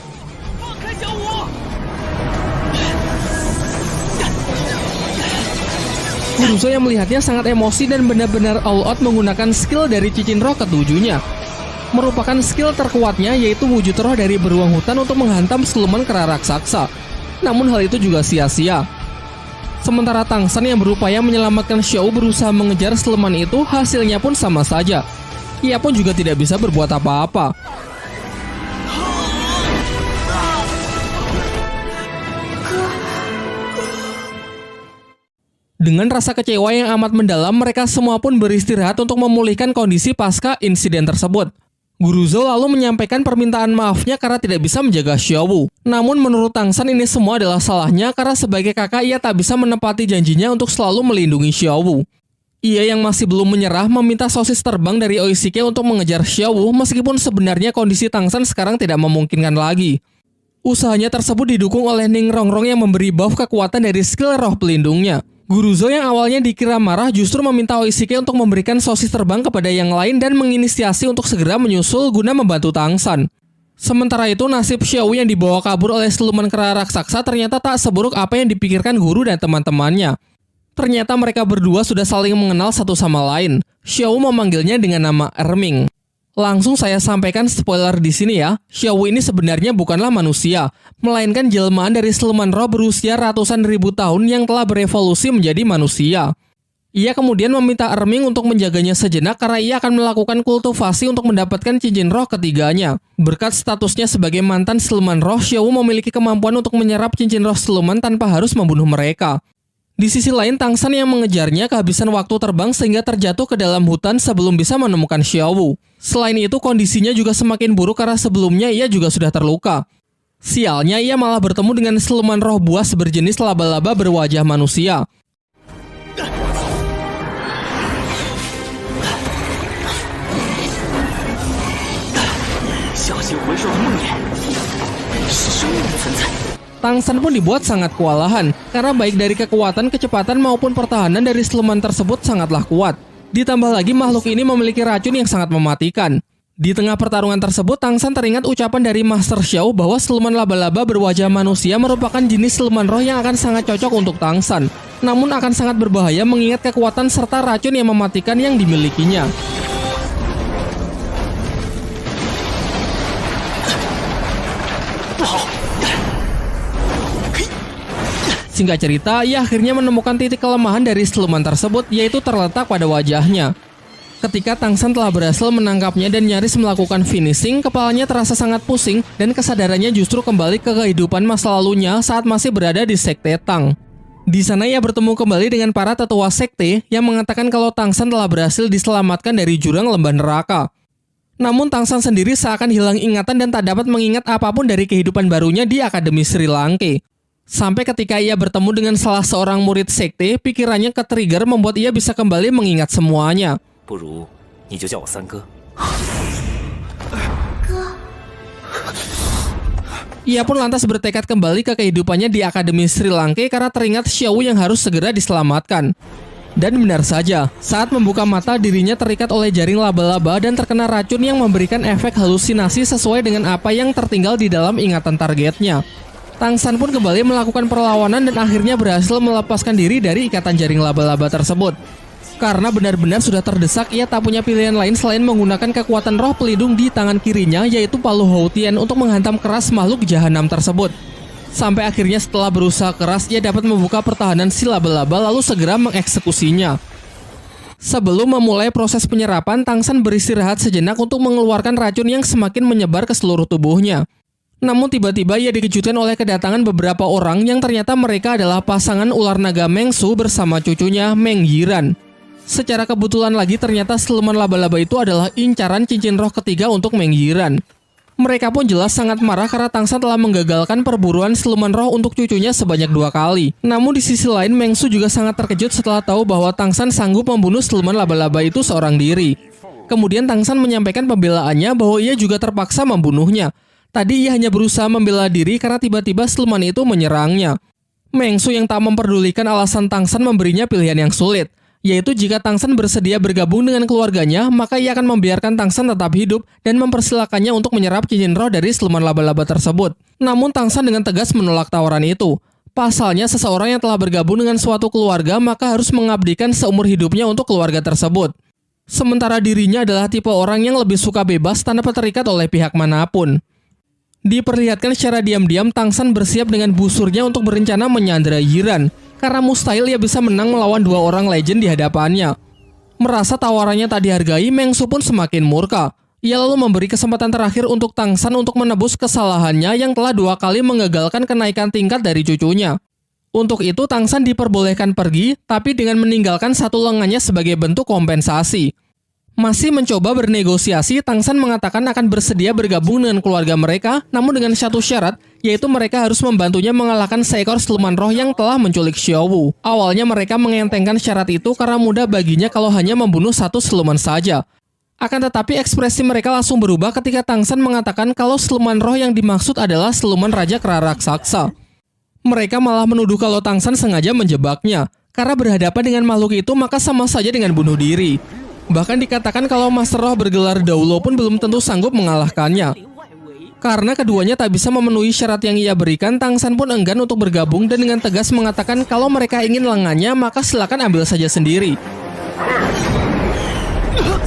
Guru Zhou yang melihatnya sangat emosi dan benar-benar all out menggunakan skill dari cincin roh ketujuhnya. Merupakan skill terkuatnya, yaitu wujud roh dari beruang hutan untuk menghantam siluman kera raksasa. Namun hal itu juga sia-sia. Sementara Tangsan yang berupaya menyelamatkan Shou berusaha mengejar siluman itu, hasilnya pun sama saja. Ia pun juga tidak bisa berbuat apa-apa. Dengan rasa kecewa yang amat mendalam, mereka semua pun beristirahat untuk memulihkan kondisi pasca insiden tersebut. Guru Zhou lalu menyampaikan permintaan maafnya karena tidak bisa menjaga Xiaowu. Namun menurut Tang San ini semua adalah salahnya karena sebagai kakak ia tak bisa menepati janjinya untuk selalu melindungi Xiaowu. Ia yang masih belum menyerah meminta sosis terbang dari Oishike untuk mengejar Xiaowu meskipun sebenarnya kondisi Tang San sekarang tidak memungkinkan lagi. Usahanya tersebut didukung oleh Ning Rongrong yang memberi buff kekuatan dari skill roh pelindungnya. Guru Zhou yang awalnya dikira marah justru meminta Oishike untuk memberikan sosis terbang kepada yang lain dan menginisiasi untuk segera menyusul guna membantu Tang San. Sementara itu nasib Xiaowu yang dibawa kabur oleh siluman kera raksasa ternyata tak seburuk apa yang dipikirkan guru dan teman-temannya. Ternyata mereka berdua sudah saling mengenal satu sama lain. Xiaowu memanggilnya dengan nama Erming. Langsung saya sampaikan spoiler di sini ya. Xiaowu ini sebenarnya bukanlah manusia, melainkan jelmaan dari siluman roh berusia ratusan ribu tahun yang telah berevolusi menjadi manusia. Ia kemudian meminta Erming untuk menjaganya sejenak karena ia akan melakukan kultivasi untuk mendapatkan cincin roh ketiganya. Berkat statusnya sebagai mantan siluman roh, Xiaowu memiliki kemampuan untuk menyerap cincin roh siluman tanpa harus membunuh mereka. Di sisi lain, Tang San yang mengejarnya kehabisan waktu terbang sehingga terjatuh ke dalam hutan sebelum bisa menemukan Xiaowu. Selain itu, kondisinya juga semakin buruk karena sebelumnya ia juga sudah terluka. Sialnya, ia malah bertemu dengan siluman roh buas berjenis laba-laba berwajah manusia. Tang San pun dibuat sangat kewalahan, karena baik dari kekuatan, kecepatan maupun pertahanan dari siluman tersebut sangatlah kuat. Ditambah lagi makhluk ini memiliki racun yang sangat mematikan. Di tengah pertarungan tersebut, Tang San teringat ucapan dari Master Xiao bahwa siluman laba-laba berwajah manusia merupakan jenis siluman roh yang akan sangat cocok untuk Tang San. Namun akan sangat berbahaya mengingat kekuatan serta racun yang mematikan yang dimilikinya. Singkat cerita, ia akhirnya menemukan titik kelemahan dari siluman tersebut, yaitu terletak pada wajahnya. Ketika Tang San telah berhasil menangkapnya dan nyaris melakukan finishing, kepalanya terasa sangat pusing dan kesadarannya justru kembali ke kehidupan masa lalunya saat masih berada di Sekte Tang. Di sana ia bertemu kembali dengan para tetua sekte yang mengatakan kalau Tang San telah berhasil diselamatkan dari jurang lembah neraka. Namun Tang San sendiri seakan hilang ingatan dan tak dapat mengingat apapun dari kehidupan barunya di Akademi Sri Lanka. Sampai ketika ia bertemu dengan salah seorang murid sekte, pikirannya ke-trigger membuat ia bisa kembali mengingat semuanya. Ia pun lantas bertekad kembali ke kehidupannya di Akademi Sri Lanka karena teringat Xiaowu yang harus segera diselamatkan. Dan benar saja, saat membuka mata dirinya terikat oleh jaring laba-laba dan terkena racun yang memberikan efek halusinasi sesuai dengan apa yang tertinggal di dalam ingatan targetnya. Tang San pun kembali melakukan perlawanan dan akhirnya berhasil melepaskan diri dari ikatan jaring laba-laba tersebut. Karena benar-benar sudah terdesak, ia tak punya pilihan lain selain menggunakan kekuatan roh pelindung di tangan kirinya, yaitu Palu Houtian untuk menghantam keras makhluk jahanam tersebut. Sampai akhirnya setelah berusaha keras, ia dapat membuka pertahanan si laba-laba lalu segera mengeksekusinya. Sebelum memulai proses penyerapan, Tang San beristirahat sejenak untuk mengeluarkan racun yang semakin menyebar ke seluruh tubuhnya. Namun tiba-tiba ia dikejutkan oleh kedatangan beberapa orang yang ternyata mereka adalah pasangan ular naga Meng Su bersama cucunya Meng Yiran. Secara kebetulan lagi ternyata siluman laba-laba itu adalah incaran cincin roh ketiga untuk Meng Yiran. Mereka pun jelas sangat marah karena Tang San telah menggagalkan perburuan siluman roh untuk cucunya sebanyak 2 kali. Namun di sisi lain Meng Su juga sangat terkejut setelah tahu bahwa Tang San sanggup membunuh siluman laba-laba itu seorang diri. Kemudian Tang San menyampaikan pembelaannya bahwa ia juga terpaksa membunuhnya. Tadi ia hanya berusaha membela diri karena tiba-tiba siluman itu menyerangnya. Meng Su yang tak memperdulikan alasan Tang San memberinya pilihan yang sulit, yaitu jika Tang San bersedia bergabung dengan keluarganya, maka ia akan membiarkan Tang San tetap hidup dan mempersilakannya untuk menyerap cincin roh dari siluman laba-laba tersebut. Namun Tang San dengan tegas menolak tawaran itu. Pasalnya seseorang yang telah bergabung dengan suatu keluarga maka harus mengabdikan seumur hidupnya untuk keluarga tersebut. Sementara dirinya adalah tipe orang yang lebih suka bebas tanpa terikat oleh pihak manapun. Diperlihatkan secara diam-diam Tang San bersiap dengan busurnya untuk berencana menyandera Yiran, karena mustahil ia bisa menang melawan 2 orang legend di hadapannya. Merasa tawarannya tak dihargai, Meng Su pun semakin murka. Ia lalu memberi kesempatan terakhir untuk Tang San untuk menebus kesalahannya yang telah 2 kali mengagalkan kenaikan tingkat dari cucunya. Untuk itu Tang San diperbolehkan pergi, tapi dengan meninggalkan satu lengannya sebagai bentuk kompensasi. Masih mencoba bernegosiasi, Tang San mengatakan akan bersedia bergabung dengan keluarga mereka, namun dengan satu syarat, yaitu mereka harus membantunya mengalahkan seekor siluman roh yang telah menculik Xiaowu. Awalnya mereka mengentengkan syarat itu karena mudah baginya kalau hanya membunuh satu siluman saja. Akan tetapi ekspresi mereka langsung berubah ketika Tang San mengatakan kalau siluman roh yang dimaksud adalah siluman Raja Kera Raksasa. Mereka malah menuduh kalau Tang San sengaja menjebaknya, karena berhadapan dengan makhluk itu maka sama saja dengan bunuh diri. Bahkan dikatakan kalau Master Roh bergelar Daulo pun belum tentu sanggup mengalahkannya. Karena keduanya tak bisa memenuhi syarat yang ia berikan, Tang San pun enggan untuk bergabung dan dengan tegas mengatakan kalau mereka ingin lengannya maka silakan ambil saja sendiri.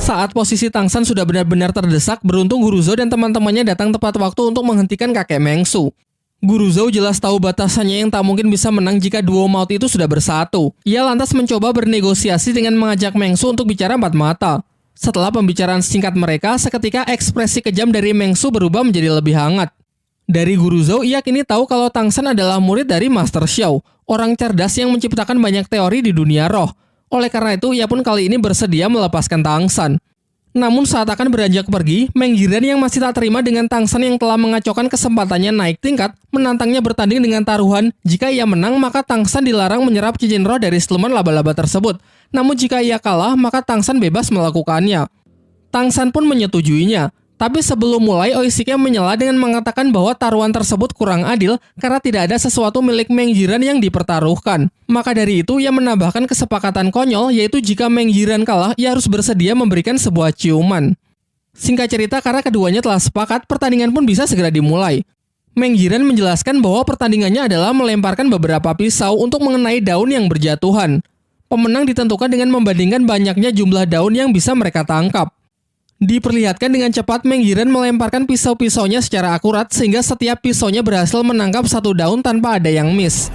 Saat posisi Tang San sudah benar-benar terdesak, beruntung Guru Zhou dan teman-temannya datang tepat waktu untuk menghentikan kakek Meng Su. Guru Zhou jelas tahu batasannya yang tak mungkin bisa menang jika duo maut itu sudah bersatu. Ia lantas mencoba bernegosiasi dengan mengajak Meng Su untuk bicara empat mata. Setelah pembicaraan singkat mereka, seketika ekspresi kejam dari Meng Su berubah menjadi lebih hangat. Dari Guru Zhou, ia kini tahu kalau Tang San adalah murid dari Master Xiao, orang cerdas yang menciptakan banyak teori di dunia roh. Oleh karena itu, ia pun kali ini bersedia melepaskan Tang San. Namun saat akan beranjak pergi, Meng Yiren yang masih tak terima dengan Tang San yang telah mengacaukan kesempatannya naik tingkat, menantangnya bertanding dengan taruhan. Jika ia menang, maka Tang San dilarang menyerap cincin roh dari siluman laba-laba tersebut. Namun jika ia kalah, maka Tang San bebas melakukannya. Tang San pun menyetujuinya. Tapi sebelum mulai, Oishike menyela dengan mengatakan bahwa taruhan tersebut kurang adil karena tidak ada sesuatu milik Meng Yiren yang dipertaruhkan. Maka dari itu, ia menambahkan kesepakatan konyol, yaitu jika Meng Yiren kalah, ia harus bersedia memberikan sebuah ciuman. Singkat cerita, karena keduanya telah sepakat, pertandingan pun bisa segera dimulai. Meng Yiren menjelaskan bahwa pertandingannya adalah melemparkan beberapa pisau untuk mengenai daun yang berjatuhan. Pemenang ditentukan dengan membandingkan banyaknya jumlah daun yang bisa mereka tangkap. Diperlihatkan dengan cepat Meng Yiren melemparkan pisau-pisaunya secara akurat sehingga setiap pisaunya berhasil menangkap satu daun tanpa ada yang miss.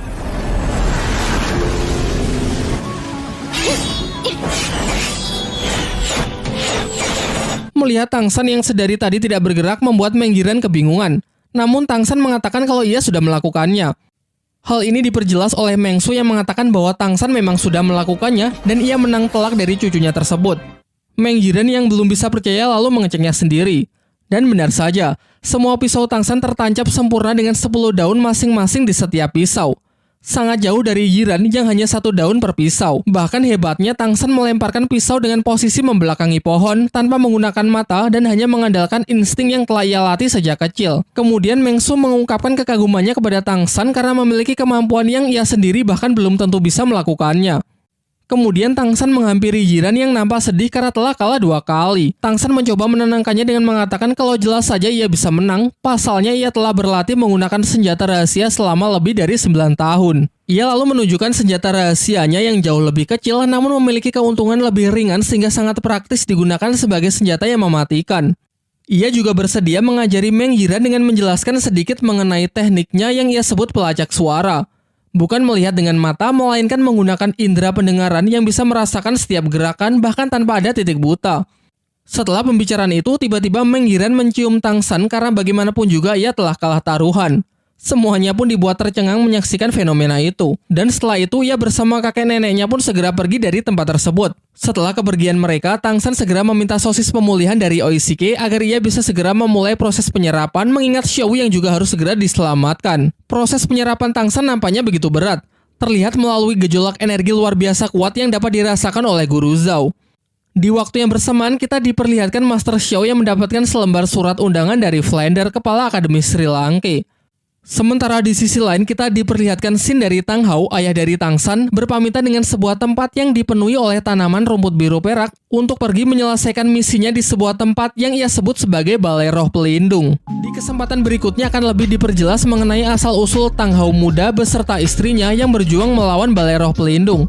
Melihat Tang San yang sedari tadi tidak bergerak membuat Meng Yiren kebingungan. Namun Tang San mengatakan kalau ia sudah melakukannya. Hal ini diperjelas oleh Meng Su yang mengatakan bahwa Tang San memang sudah melakukannya dan ia menang telak dari cucunya tersebut. Meng Yiren yang belum bisa percaya lalu mengeceknya sendiri. Dan benar saja, semua pisau Tang San tertancap sempurna dengan 10 daun masing-masing di setiap pisau. Sangat jauh dari Yiren yang hanya 1 daun per pisau. Bahkan hebatnya Tang San melemparkan pisau dengan posisi membelakangi pohon tanpa menggunakan mata dan hanya mengandalkan insting yang telah ia latih sejak kecil. Kemudian Meng Su mengungkapkan kekagumannya kepada Tang San karena memiliki kemampuan yang ia sendiri bahkan belum tentu bisa melakukannya. Kemudian Tang San menghampiri Yiren yang nampak sedih karena telah kalah 2 kali. Tang San mencoba menenangkannya dengan mengatakan kalau jelas saja ia bisa menang, pasalnya ia telah berlatih menggunakan senjata rahasia selama lebih dari 9 tahun. Ia lalu menunjukkan senjata rahasianya yang jauh lebih kecil namun memiliki keuntungan lebih ringan sehingga sangat praktis digunakan sebagai senjata yang mematikan. Ia juga bersedia mengajari Meng Yiren dengan menjelaskan sedikit mengenai tekniknya yang ia sebut pelacak suara. Bukan melihat dengan mata, melainkan menggunakan indera pendengaran yang bisa merasakan setiap gerakan bahkan tanpa ada titik buta. Setelah pembicaraan itu, tiba-tiba Meng Yiren mencium Tang San karena bagaimanapun juga ia telah kalah taruhan. Semuanya pun dibuat tercengang menyaksikan fenomena itu. Dan setelah itu, ia bersama kakek neneknya pun segera pergi dari tempat tersebut. Setelah kepergian mereka, Tang San segera meminta sosis pemulihan dari Oishike agar ia bisa segera memulai proses penyerapan mengingat Xiaowu yang juga harus segera diselamatkan. Proses penyerapan Tang San nampaknya begitu berat. Terlihat melalui gejolak energi luar biasa kuat yang dapat dirasakan oleh Guru Zhou. Di waktu yang bersamaan, kita diperlihatkan Master Xiao yang mendapatkan selembar surat undangan dari Flander, kepala Akademi Sri Lanka. Sementara di sisi lain kita diperlihatkan scene dari Tang Hao, ayah dari Tang San, berpamitan dengan sebuah tempat yang dipenuhi oleh tanaman rumput biru perak untuk pergi menyelesaikan misinya di sebuah tempat yang ia sebut sebagai Balai Roh Pelindung. Di kesempatan berikutnya akan lebih diperjelas mengenai asal-usul Tang Hao muda beserta istrinya yang berjuang melawan Balai Roh Pelindung.